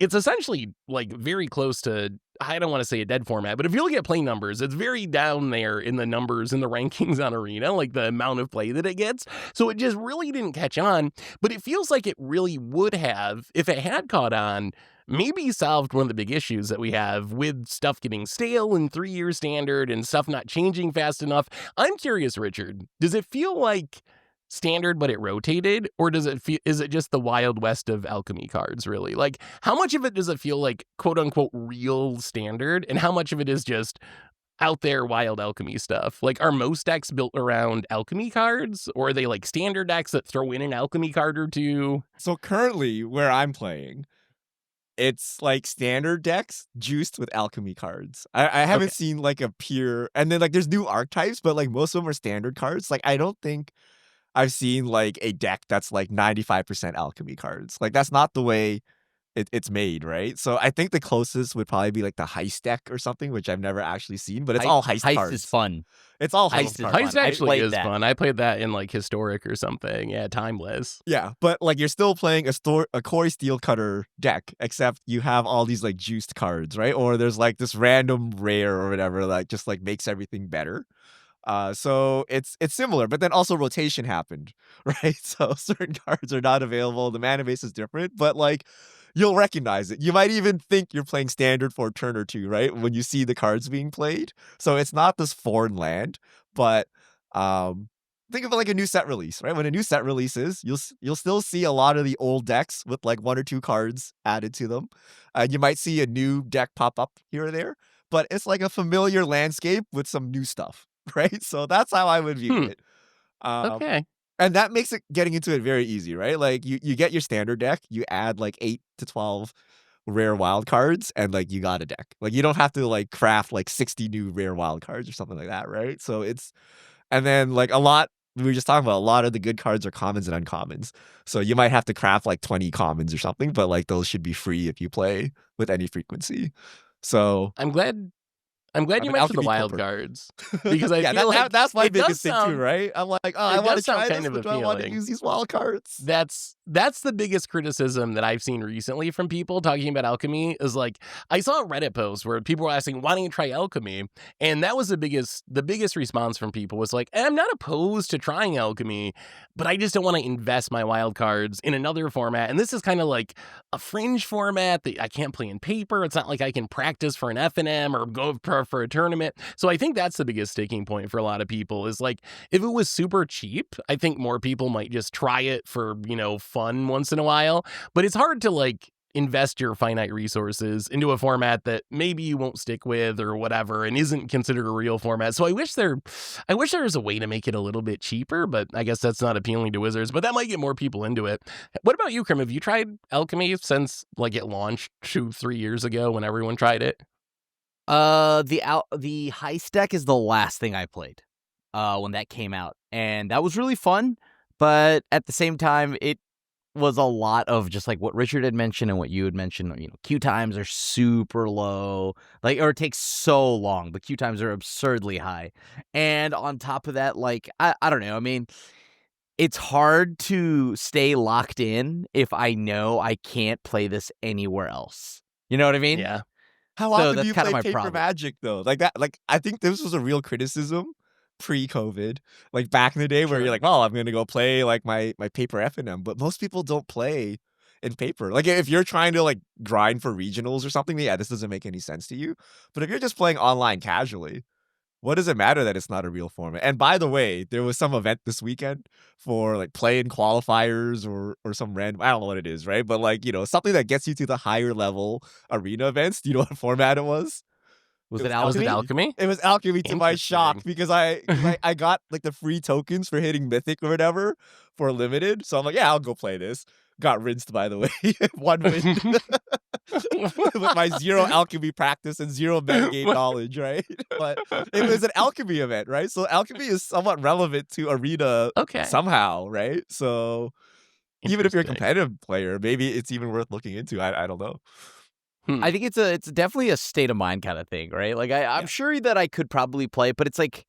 it's essentially like very close to I don't want to say a dead format, but if you look at play numbers, it's very down there in the numbers in the rankings on Arena, like the amount of play that it gets. So it just really didn't catch on, but it feels like it really would have if it had caught on. Maybe solved one of the big issues that we have with stuff getting stale in 3-year standard and stuff not changing fast enough. I'm curious, Richard, does it feel like standard but it rotated, or does it feel is it just the wild west of Alchemy cards really? Like how much of it does it feel like quote unquote real standard and how much of it is just out there wild Alchemy stuff? Like are most decks built around Alchemy cards, or are they like standard decks that throw in an Alchemy card or two? So currently where I'm playing, it's like standard decks juiced with Alchemy cards. I Okay. haven't seen like a pure, and then like there's new archetypes, but like most of them are standard cards. Like I don't think I've seen like a deck that's like 95% Alchemy cards. Like that's not the way it's made, right? So I think the closest would probably be like the heist deck or something, which I've never actually seen, but it's all heist Heist is cards. fun. It's all Heist heist is cards. Heist fun. I actually played is that. fun. I played that in like historic or something. Yeah, timeless. Yeah, but like you're still playing a Corey Steel Cutter deck, except you have all these like juiced cards, right? Or there's like this random rare or whatever that just like makes everything better. So it's similar, but then also rotation happened, right? So certain cards are not available. The mana base is different, but like you'll recognize it. You might even think you're playing standard for a turn or two, right? When you see the cards being played. So it's not this foreign land, but um think of it like a new set release, right? When a new set releases, you'll still see a lot of the old decks with like 1 or 2 cards added to them. You might see a new deck pop up here or there, but it's like a familiar landscape with some new stuff, right? So that's how I would view Hmm. it. Um, Okay. and that makes it getting into it very easy, right? Like you get your standard deck, you add like 8 to 12 rare wild cards, and like you got a deck. Like you don't have to like craft like 60 new rare wild cards or something like that, right? So it's and then like a lot we were just talking about a lot of the good cards are commons and uncommons. So you might have to craft like 20 commons or something, but like those should be free if you play with any frequency. So I'm glad I'm you an mentioned the alchemy wild corper. cards because I Yeah, feel like that's my it does biggest thing too, sound right? I'm like, oh, I it want to does sound try kind this, of but do I want to appealing. use these wild cards? That's the biggest criticism that I've seen recently from people talking about Alchemy is like I saw a Reddit post where people were asking, why don't you try Alchemy? And that was the biggest response from people was like, I'm not opposed to trying Alchemy, but I just don't want to invest my wild cards in another format. And this is kind of like a fringe format that I can't play in paper. It's not like I can practice for an FNM or go for a tournament. So I think that's the biggest sticking point for a lot of people is like, if it was super cheap, I think more people might just try it for, fun once in a while. But it's hard to like invest your finite resources into a format that maybe you won't stick with or whatever and isn't considered a real format. So I wish there was a way to make it a little bit cheaper, but I guess that's not appealing to Wizards, but that might get more people into it. What about you, Krim? Have you tried Alchemy since like it launched 2-3 years ago when everyone tried it? The heist deck is the last thing I played when that came out, and that was really fun. But at the same time, it was a lot of just like what Richard had mentioned and what you had mentioned. Queue times are super low, or it takes so long. The queue times are absurdly high, and on top of that, like I don't know. I mean, it's hard to stay locked in if I know I can't play this anywhere else. You know what I mean? Yeah. How So often do that's you kind of play my paper problem. Magic though? Like that, like I think this was a real criticism pre-COVID, like back in the day where Sure. you're like, oh, I'm gonna go play like my paper FNM, but most people don't play in paper. Like if you're trying to like grind for regionals or something, yeah, this doesn't make any sense to you. But if you're just playing online casually, what does it matter that it's not a real format? And by the way, there was some event this weekend for like play-in qualifiers or some random, I don't know what it is, right? But like, something that gets you to the higher level arena events. Do you know what format it was? Was It it was Was it Alchemy? Alchemy? It was Alchemy to my shock Interesting. because I got like the free tokens for hitting Mythic or whatever for limited. So I'm like, yeah, I'll go play this. Got rinsed, by the way. One win with my zero alchemy practice and zero metagame knowledge, right? But it was an alchemy event, right? So alchemy is somewhat relevant to arena Okay. somehow, right? So even if you're a Interesting. competitive player, maybe it's even worth looking into. I don't know. I think it's definitely a state of mind kind of thing, right? Like I'm Yeah. sure that I could probably play, but it's like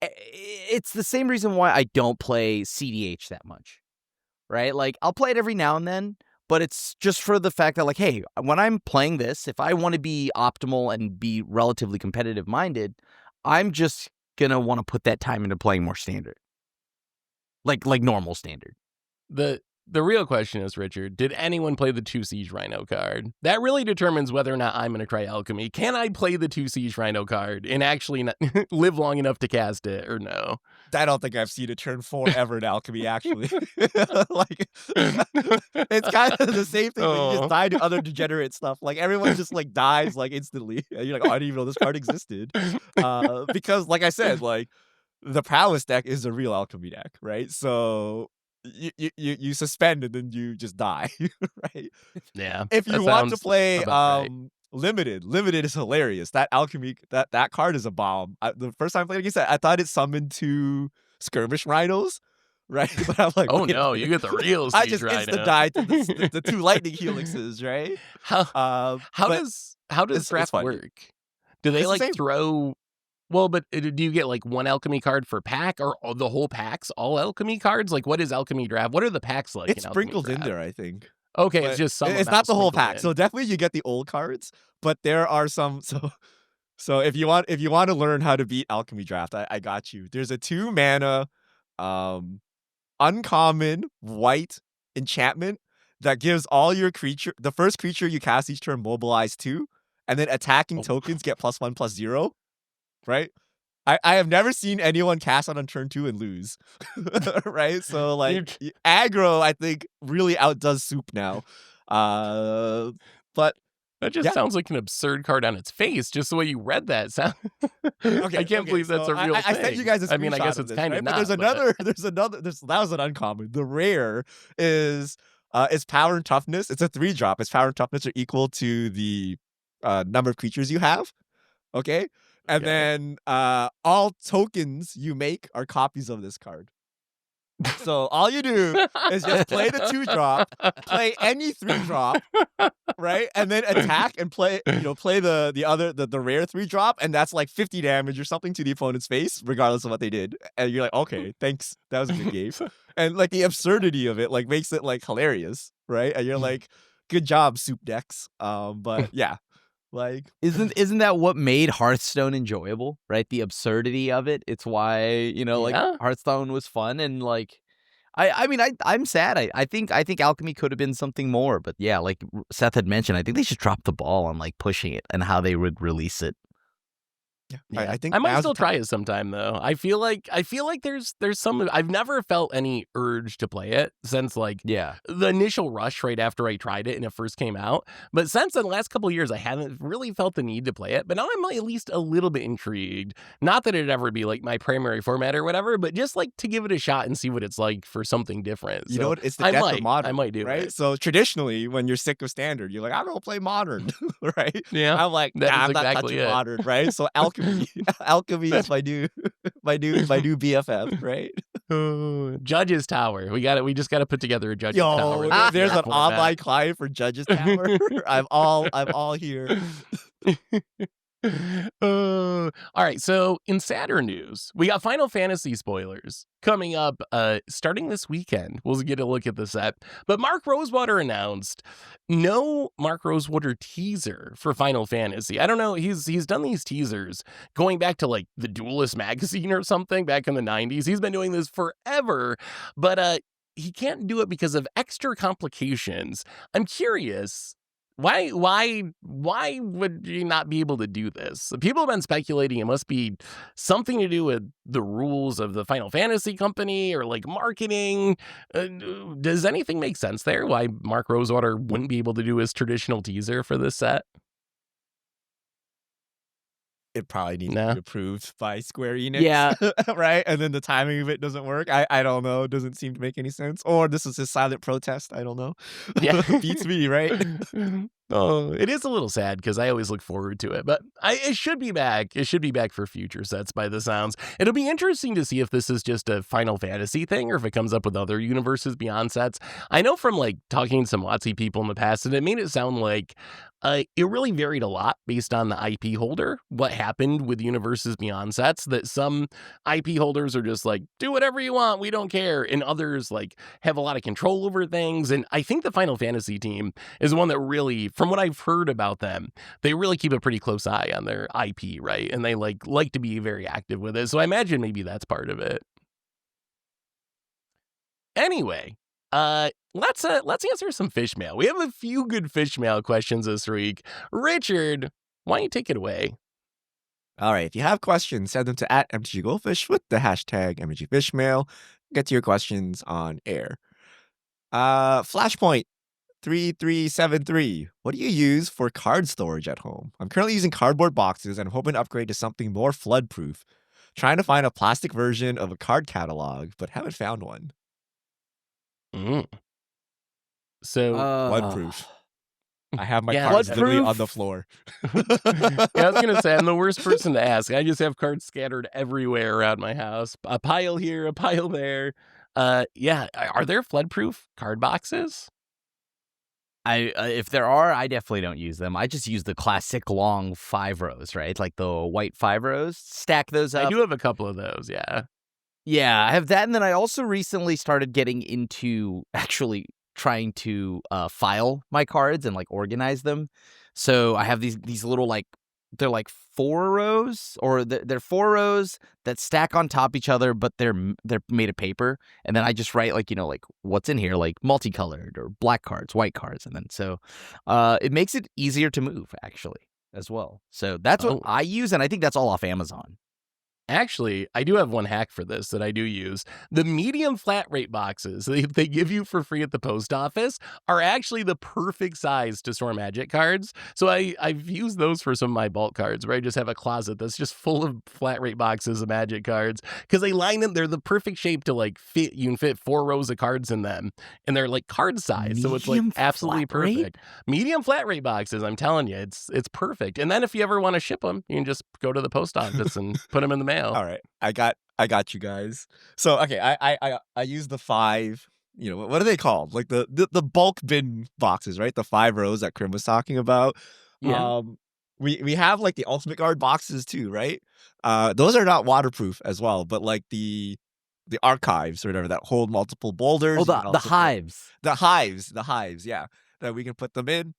it's the same reason why I don't play CDH that much, right? Like I'll play it every now and then, but it's just for the fact that like, hey, when I'm playing this, if I want to be optimal and be relatively competitive minded, I'm just gonna want to put that time into playing more standard, like normal standard. The real question is, Richard, did anyone play the 2 Siege Rhino card? That really determines whether or not I'm going to try Alchemy. Can I play the 2 Siege Rhino card and actually not live long enough to cast it, or no? I don't think I've seen a turn 4 ever in Alchemy, actually. Like, it's kind of the same thing, but you just Oh. die to other degenerate stuff. Like, everyone just, like, dies, like, instantly. And you're like, oh, I didn't even know this card existed. Because, like I said, like, the Prowess deck is a real Alchemy deck, right? So you suspend and then you just die, right? Yeah, If you that want to sounds play about right. limited is hilarious. That alchemy that card is a bomb. The first time I played against that, I thought it summoned 2 skirmish rhinos, right? But I'm like, Oh wait a no, you minute. get the real I Siege just insta Rhino. died to the 2 lightning helixes, right? How But does it's draft funny. work? Do they It's the like same. throw? Well, but do you get like one alchemy card for pack or the whole packs, all alchemy cards? Like, what is alchemy draft? What are the packs like It's in alchemy sprinkled in draft? there, I think. Okay, it's But just some it's amount not the whole sprinkled pack. in. So definitely you get the old cards, but there are some so if you want to learn how to beat alchemy draft, I got you. There's a 2 mana uncommon white enchantment that gives all your the first creature you cast each turn mobilize 2, and then attacking Oh. tokens get +1/+0, right? I have never seen anyone cast on turn 2 and lose, right? So like aggro, I think really outdoes soup now. But That just yeah. sounds like an absurd card on its face, just the way you read that. I can't believe that's so a real I thing. sent you guys a screenshot I mean, I guess of it's this, kind right? of But not. that was an uncommon. The rare is Its power and toughness, it's a 3-drop. Its power and toughness are equal to the number of creatures you have. Okay? And Okay. then all tokens you make are copies of this card. So all you do is just play the 2-drop, play any 3-drop, right? And then attack and play the rare 3-drop, and that's like 50 damage or something to the opponent's face, regardless of what they did. And you're like, okay, thanks. That was a good game. And like the absurdity of it like makes it like hilarious, right? And you're like, good job, soup decks. But yeah. Like Isn't that what made Hearthstone enjoyable, right? The absurdity of it. It's why, like Yeah. Hearthstone was fun, and like I'm sad. I think Alchemy could have been something more, but yeah, like Seth had mentioned, I think they should drop the ball on like pushing it and how they would release it. yeah, I think I might now's still the time. try it sometime though. I feel like there's some. I've never felt any urge to play it since like Yeah. the initial rush right after I tried it and it first came out. But since the last couple of years, I haven't really felt the need to play it. But now I'm like, at least a little bit intrigued. Not that it'd ever be like my primary format or whatever, but just like to give it a shot and see what it's like for something different. You So know what? It's the I death might, of modern. I might do right? it. So traditionally, when you're sick of standard, you're like, I'm gonna play modern, right? Yeah, I'm like, that is I'm not exactly touching it. modern, right? So alchemy, alchemy is my new BFF, right? Oh, Judge's Tower. We just got to put together a Judge's Tower. Yo, that's there's their an format. online client for Judge's Tower. I'm all here. All right, so in sadder news, we got Final Fantasy spoilers coming up starting this weekend. We'll get a look at the set. But Mark Rosewater announced no Mark Rosewater teaser for Final Fantasy. I don't know, he's done these teasers going back to like the Duelist magazine or something back in the 90s. He's been doing this forever, but he can't do it because of extra complications. I'm curious, why would you not be able to do this? People have been speculating it must be something to do with the rules of the Final Fantasy company or like marketing. Does anything make sense there? Why Mark Rosewater wouldn't be able to do his traditional teaser for this set? It probably needs to No. be approved by Square Enix. Yeah. right? And then the timing of it doesn't work. I don't know. It doesn't seem to make any sense. Or this is his silent protest. I don't know. Yeah. Beats me, right? Oh, it is a little sad because I always look forward to it, but it should be back. It should be back for future sets by the sounds. It'll be interesting to see if this is just a Final Fantasy thing or if it comes up with other universes beyond sets. I know from like talking to some WotC people in the past, and it made it sound like it really varied a lot based on the IP holder, what happened with universes beyond sets, that some IP holders are just like, do whatever you want, we don't care. And others like have a lot of control over things. And I think the Final Fantasy team is one that really, from what I've heard about them, they really keep a pretty close eye on their IP, right? And they like to be very active with it. So I imagine maybe that's part of it. Anyway, let's answer some fish mail. We have a few good fish mail questions this week. Richard, why don't you take it away? All right. If you have questions, send them to @MTGGoldfish with the hashtag MTGFishmail. Get to your questions on air. Flashpoint 3373. What do you use for card storage at home? I'm currently using cardboard boxes and I'm hoping to upgrade to something more flood proof. Trying to find a plastic version of a card catalog, but haven't found one. So Flood proof. I have my Yeah, cards flood literally proof? on the floor. yeah, I was gonna say I'm the worst person to ask. I just have cards scattered everywhere around my house. A pile here, a pile there. Yeah, are there flood-proof card boxes? If there are, I definitely don't use them. I just use the classic long 5 rows, right? Like the white 5 rows. Stack those up. I do have a couple of those. Yeah. Yeah, I have that, and then I also recently started getting into actually trying to file my cards and like organize them. So I have these little like they're like 4 rows, or they're 4 rows that stack on top each other, but they're made of paper. And then I just write like like what's in here, like multicolored or black cards, white cards, and then so it makes it easier to move actually as well. So that's what I use, and I think that's all off Amazon. Actually, I do have one hack for this that I do use. The medium flat rate boxes they give you for free at the post office are actually the perfect size to store Magic cards. So I've used those for some of my bulk cards where I just have a closet that's just full of flat rate boxes of Magic cards because they line them. They're the perfect shape to like fit. You can fit 4 rows of cards in them, and they're like card size, so it's like Medium absolutely flat rate? perfect. Medium flat rate boxes. I'm telling you, it's perfect. And then if you ever want to ship them, you can just go to the post office and put them in the mail. All right, I got you guys. So okay, I use the 5. You know, what are they called? Like the bulk bin boxes, right? The 5 rows that Krim was talking about. Yeah. We have like the Ultimate Guard boxes too, right? Those are not waterproof as well, but like the archives or whatever that hold multiple boulders. Oh, you can the also put- hives. the hives, yeah, that we can put them in.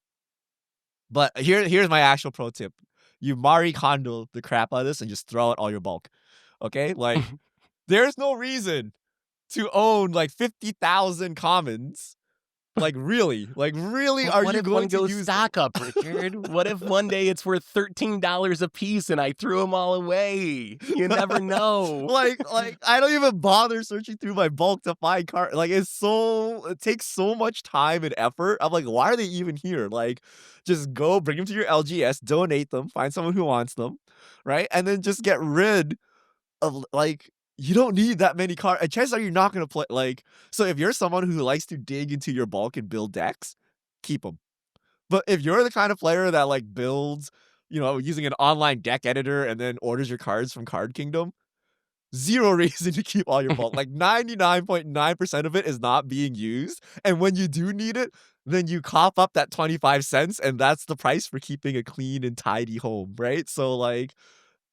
But here's my actual pro tip: you Marie Kondo the crap out of this and just throw out all your bulk. Okay, like there's no reason to own like 50,000 commons. Like really, But are what you if going one to goes use stock up, Richard? What if one day it's worth $13 a piece and I threw them all away? You never know. like I don't even bother searching through my bulk to find card. Like it takes so much time and effort. I'm like, why are they even here? Like, just go bring them to your LGS, donate them, find someone who wants them, right? And then just get rid of like you don't need that many cards. And chances are you're not gonna play like. So if you're someone who likes to dig into your bulk and build decks, keep them. But if you're the kind of player that like builds, using an online deck editor and then orders your cards from Card Kingdom, zero reason to keep all your bulk. Like 99.9% of it is not being used. And when you do need it, then you cough up that 25 cents, and that's the price for keeping a clean and tidy home, right? So like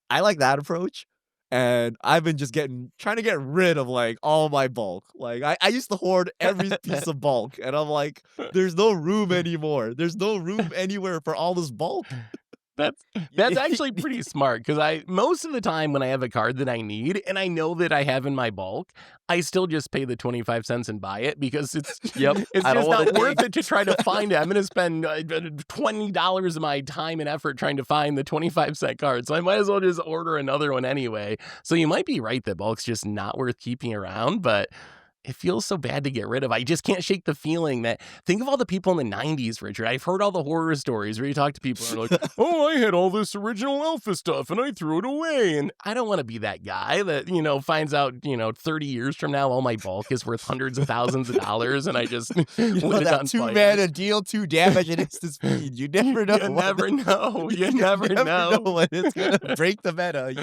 I like that approach. And I've been just trying to get rid of like all my bulk. Like I used to hoard every piece of bulk, and I'm like, there's no room anymore. There's no room anywhere for all this bulk. That's actually pretty smart because most of the time when I have a card that I need and I know that I have in my bulk, I still just pay the 25 cents and buy it because it's Yep. it's I don't just wanna not worth dig. it to try to find it. I'm going to spend $20 of my time and effort trying to find the 25-cent card. So I might as well just order another one anyway. So you might be right that bulk's just not worth keeping around, but it feels so bad to get rid of. I just can't shake the feeling that think of all the people in the 90s, Richard. I've heard all the horror stories where you talk to people and are like, oh, I had all this original Alpha stuff and I threw it away. And I don't want to be that guy that, finds out, 30 years from now, all my bulk is worth hundreds of thousands of dollars and I just lit it that on 2 fire. mana deal 2 damage and instant speed. You never know. You never know. You never know. when it's gonna break the meta.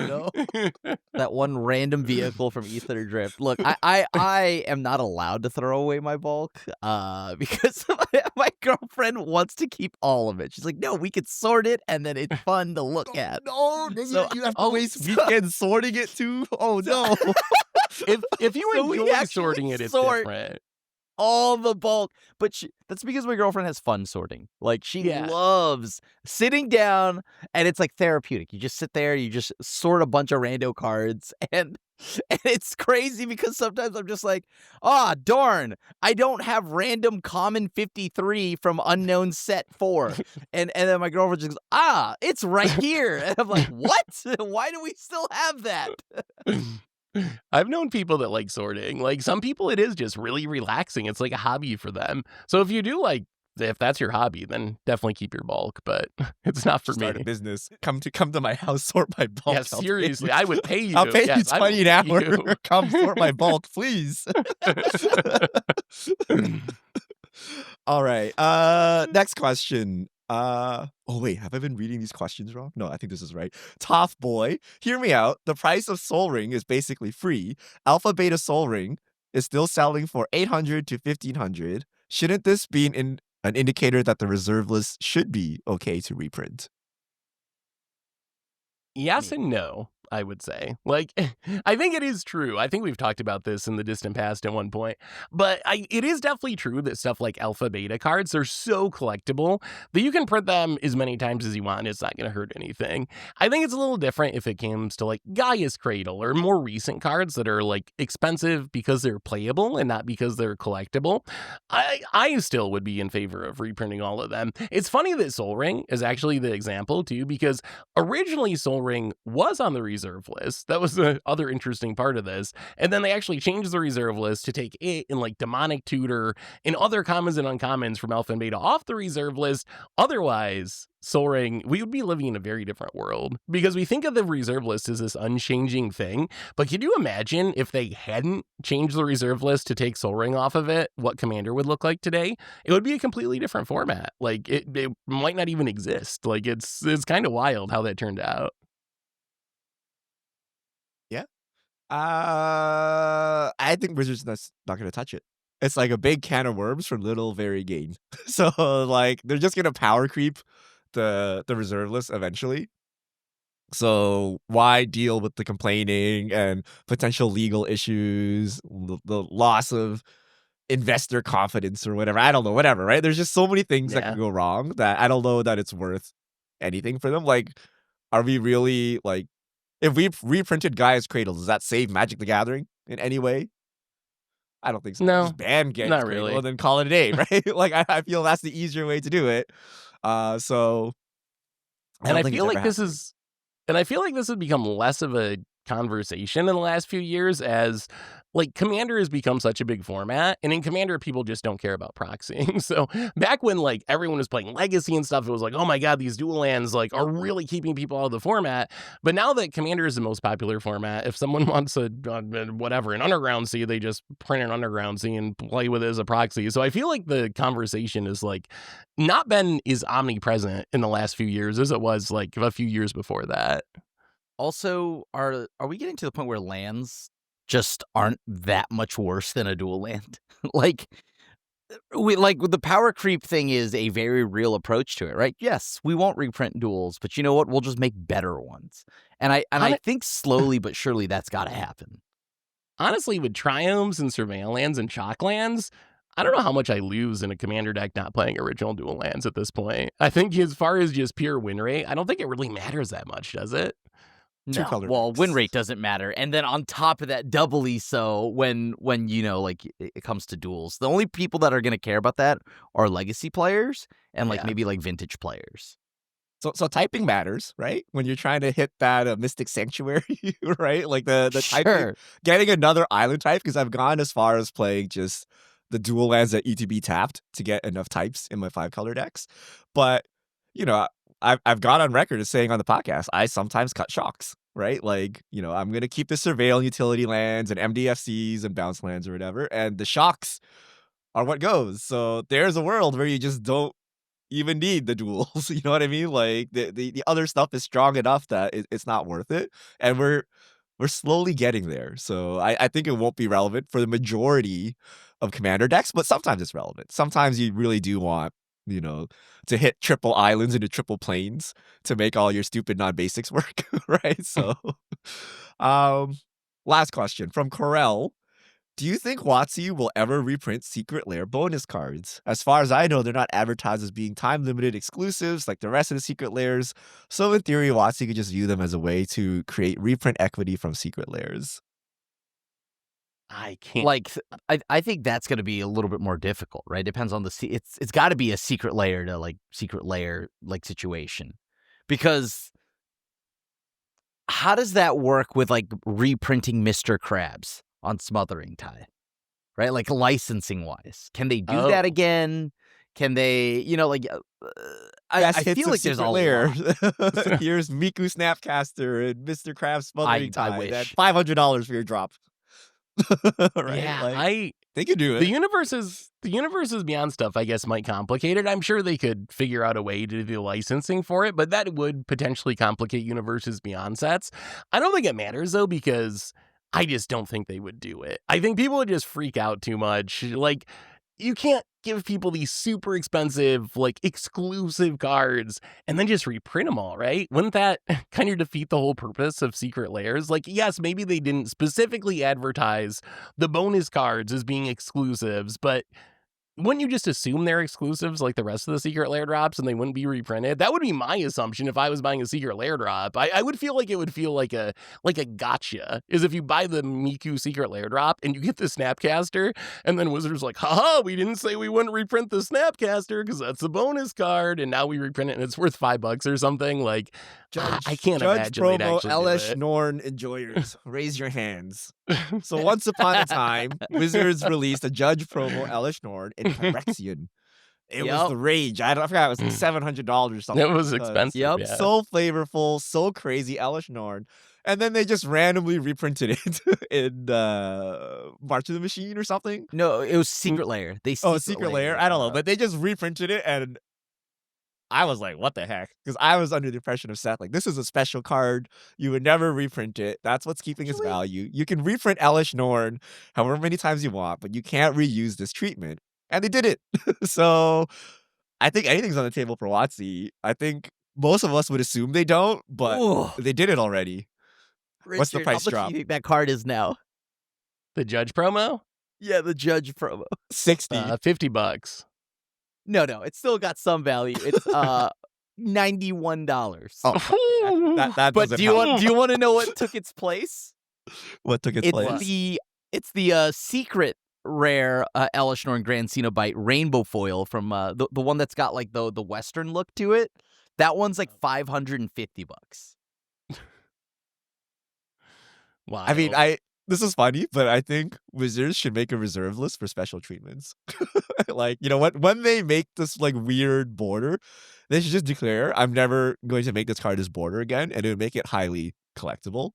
That one random vehicle from Ether Drift. Look, I am not allowed to throw away my bulk because my girlfriend wants to keep all of it. She's like, no, we could sort it and then it's fun to look at. No, then So- you have to waste weekends sorting it too. Oh no. If you So we enjoy actually sorting it, it's sort- different. All the bulk, but that's because my girlfriend has fun sorting. Like she Yeah. loves sitting down, and it's like therapeutic. You just sit there, you just sort a bunch of rando cards, and it's crazy because sometimes I'm just like, darn, I don't have random common 53 from unknown set 4, and then my girlfriend just goes, it's right here, and I'm like, what? Why do we still have that? I've known people that like sorting. Like some people, it is just really relaxing. It's like a hobby for them. So if you do if that's your hobby, then definitely keep your bulk. But it's not for Start me. a business. Come to my house, sort my bulk. Yeah, I'll pay seriously, you. I would pay you. I'll pay Yes, you I will 20 an pay hour. you. Come sort my bulk, please. All right. Next question. Oh wait, have I been reading these questions wrong? No, I think this is right. Toff Boy, hear me out. The price of Soul Ring is basically free. Alpha Beta Soul Ring is still selling for 800 to 1500. Shouldn't this be an indicator that the reserve list should be okay to reprint? Yes and no, I would say. Like, I think it is true. I think we've talked about this in the distant past at one point. But it is definitely true that stuff like alpha beta cards are so collectible that you can print them as many times as you want. It's not going to hurt anything. I think it's a little different if it comes to like Gaia's Cradle or more recent cards that are like expensive because they're playable and not because they're collectible. I still would be in favor of reprinting all of them. It's funny that Soul Ring is actually the example too, because originally Soul Ring was on the reserve list. That was the other interesting part of this. And then they actually changed the reserve list to take it and like Demonic Tutor and other commons and uncommons from Alpha and Beta off the reserve list. Otherwise, Sol Ring, we would be living in a very different world because we think of the reserve list as this unchanging thing. But can you imagine if they hadn't changed the reserve list to take Sol Ring off of it, what Commander would look like today? It would be a completely different format. Like it might not even exist. Like it's kind of wild how that turned out. Yeah. I think Wizards not going to touch it. It's like a big can of worms for little very gain. So like they're just going to power creep the reserve list eventually. So why deal with the complaining and potential legal issues, the loss of investor confidence or whatever? I don't know, whatever, right? There's just so many things that can go wrong that I don't know that it's worth anything for them. Like, are we really like, if we reprinted Gaia's Cradle, does that save Magic the Gathering in any way? I don't think so. No, just ban Gaia's not Cradle really. and then call it a day, right? Like I feel that's the easier way to do it. So I feel like this has become less of a conversation in the last few years as like Commander has become such a big format, and in Commander people just don't care about proxying. So back when like everyone was playing Legacy and stuff, it was like, oh my god, these dual lands like are really keeping people out of the format. But now that Commander is the most popular format, if someone wants a whatever an Underground Sea, they just print an Underground Sea and play with it as a proxy. So I feel like the conversation is like not been as omnipresent in the last few years as it was like a few years before that. Also, are we getting to the point where lands just aren't that much worse than a dual land? Like the power creep thing is a very real approach to it, right? Yes, we won't reprint duels, but you know what? We'll just make better ones. And I think slowly but surely that's got to happen. Honestly, with Triomes and Surveil lands and Chalk lands, I don't know how much I lose in a Commander deck not playing original dual lands at this point. I think as far as just pure win rate, I don't think it really matters that much, does it? No, well, win rate doesn't matter, and then on top of that, doubly so when you know, like it comes to duels. The only people that are going to care about that are legacy players and like maybe like vintage players. So typing matters, right? When you're trying to hit that Mystic Sanctuary, right? Like the typing, getting another island type, because I've gone as far as playing just the dual lands that ETB tapped to get enough types in my 5-color decks. But you know, I've gone on record as saying on the podcast, I sometimes cut shocks, right? Like, you know, I'm going to keep the Surveil utility lands and MDFCs and bounce lands or whatever. And the shocks are what goes. So there's a world where you just don't even need the duels. You know what I mean? Like the other stuff is strong enough that it's not worth it. And we're slowly getting there. So I think it won't be relevant for the majority of Commander decks, but sometimes it's relevant. Sometimes you really do want, you know, to hit triple islands into triple planes to make all your stupid non-basics work, right? So, last question from Corel. Do you think WotC will ever reprint Secret Lair bonus cards? As far as I know, they're not advertised as being time-limited exclusives like the rest of the Secret Lairs. So in theory, WotC could just view them as a way to create reprint equity from Secret Lairs. I can't. Like, I think that's going to be a little bit more difficult, right? Depends on it's got to be a Secret Lair to like Secret Lair like situation, because how does that work with like reprinting Mr. Krabs on Smothering Tide, right? Like licensing wise, can they do that again? Can they, you know, like I feel like there's a Lair. Here's Miku Snapcaster and Mr. Krabs Smothering Tide. I wish. At $500 for your drop. Right? Yeah, like, they could do it. The universe's beyond stuff, I guess, might complicate it. I'm sure they could figure out a way to do licensing for it, but that would potentially complicate universes beyond sets. I don't think it matters though, because I just don't think they would do it. I think people would just freak out too much. Like, you can't give people these super expensive, like, exclusive cards and then just reprint them all, right? Wouldn't that kind of defeat the whole purpose of Secret Lairs? Like, yes, maybe they didn't specifically advertise the bonus cards as being exclusives, but Wouldn't you just assume they're exclusives like the rest of the Secret Lair drops and they wouldn't be reprinted? That would be my assumption if I was buying a Secret Lair drop. I would feel like it would feel like a gotcha, is if you buy the Miku Secret Lair drop and you get the Snapcaster, and then Wizards like, haha, we didn't say we wouldn't reprint the Snapcaster because that's a bonus card, and now we reprint it and it's worth $5 or something. Like, I can't imagine they'd promo actually do LS it. Norn enjoyers, raise your hands. So once upon a time, Wizards released a Judge promo LS Norn in Phyrexian. It was the rage. I forgot, it was like $700 or something. It was expensive. Yep. Yeah. So flavorful, so crazy, LS Norn. And then they just randomly reprinted it in March of the Machine or something. No, it was Secret Lair. Secret Lair. I don't know, but they just reprinted it, and I was like, what the heck? Because I was under the impression of Seth, like, this is a special card. You would never reprint it. That's what's keeping its value. You can reprint Elish Norn however many times you want, but you can't reuse this treatment. And they did it. So I think anything's on the table for WotC. I think most of us would assume they don't, but they did it already. Richard, what's the price how much drop? do you think that card is now? The Judge promo? Yeah, the Judge promo. 60. $50. No, it still got some value. It's $91. Oh, that But doesn't do you help. want to know what took its place? What took its place? It's the secret rare Elish Norn Grand Cenobite rainbow foil from the one that's got like the Western look to it. That one's like $550. Wow. I mean, this is funny, but I think Wizards should make a reserve list for special treatments. Like, you know what? When they make this like weird border, they should just declare, I'm never going to make this card this border again, and it would make it highly collectible.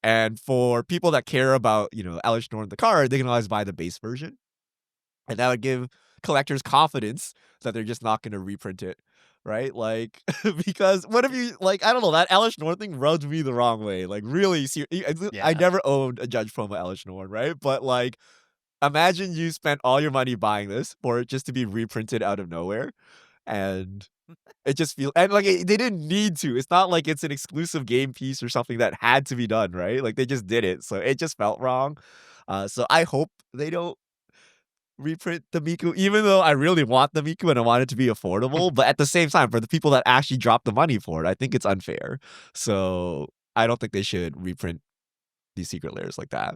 And for people that care about, Elish Norn the card, they can always buy the base version. And that would give collectors confidence that they're just not going to reprint it. Right? Like, because what if you, like, I don't know, that Elish Norn thing rubbed me the wrong way. Like, really, I never owned a Judge promo Elish Norn, right? But, like, imagine you spent all your money buying this for it just to be reprinted out of nowhere. And it just feels, and, like, they didn't need to. It's not like it's an exclusive game piece or something that had to be done, right? Like, they just did it. So it just felt wrong. So I hope they don't reprint the Miku, even though I really want the Miku and I want it to be affordable, but at the same time, for the people that actually drop the money for it, I think it's unfair. So I don't think they should reprint these Secret Lairs like that.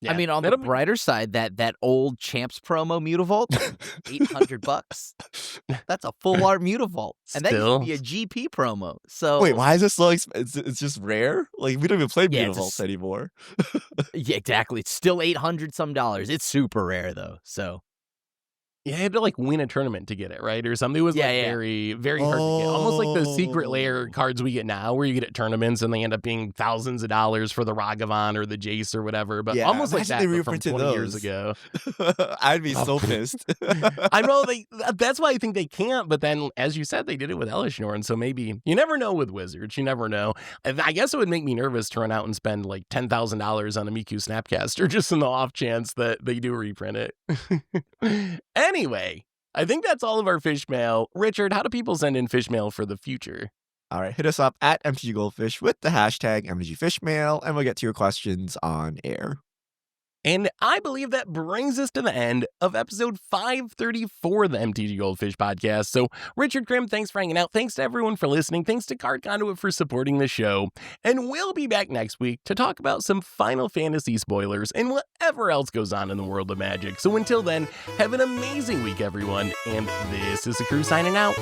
I mean, on the brighter side, that old Champs promo Mutavault, $800. That's a full art Mutavault, and that used to be a GP promo. So wait, why is it so expensive? It's just rare. Like, we don't even play Mutavaults anymore. Yeah, exactly. It's still $800 some. It's super rare though. So you had to like win a tournament to get it, right? Or something. It was very, very hard to get. Almost like the Secret Lair cards we get now, where you get at tournaments and they end up being thousands of dollars for the Ragavan or the Jace or whatever. But almost like that, but from 20 years ago. I'd be so pissed. I know that's why I think they can't. But then, as you said, they did it with Elish Norn. So maybe you never know with Wizards. You never know. I guess it would make me nervous to run out and spend like $10,000 on a Miku Snapcaster just in the off chance that they do reprint it. Anyway, I think that's all of our fish mail. Richard, how do people send in fish mail for the future? All right, hit us up at MTGGoldfish with the hashtag MTGFishmail, and we'll get to your questions on air. And I believe that brings us to the end of episode 534 of the MTG Goldfish podcast. So, Richard Krim, thanks for hanging out. Thanks to everyone for listening. Thanks to Card Conduit for supporting the show. And we'll be back next week to talk about some Final Fantasy spoilers and whatever else goes on in the world of Magic. So until then, have an amazing week, everyone. And this is the crew signing out.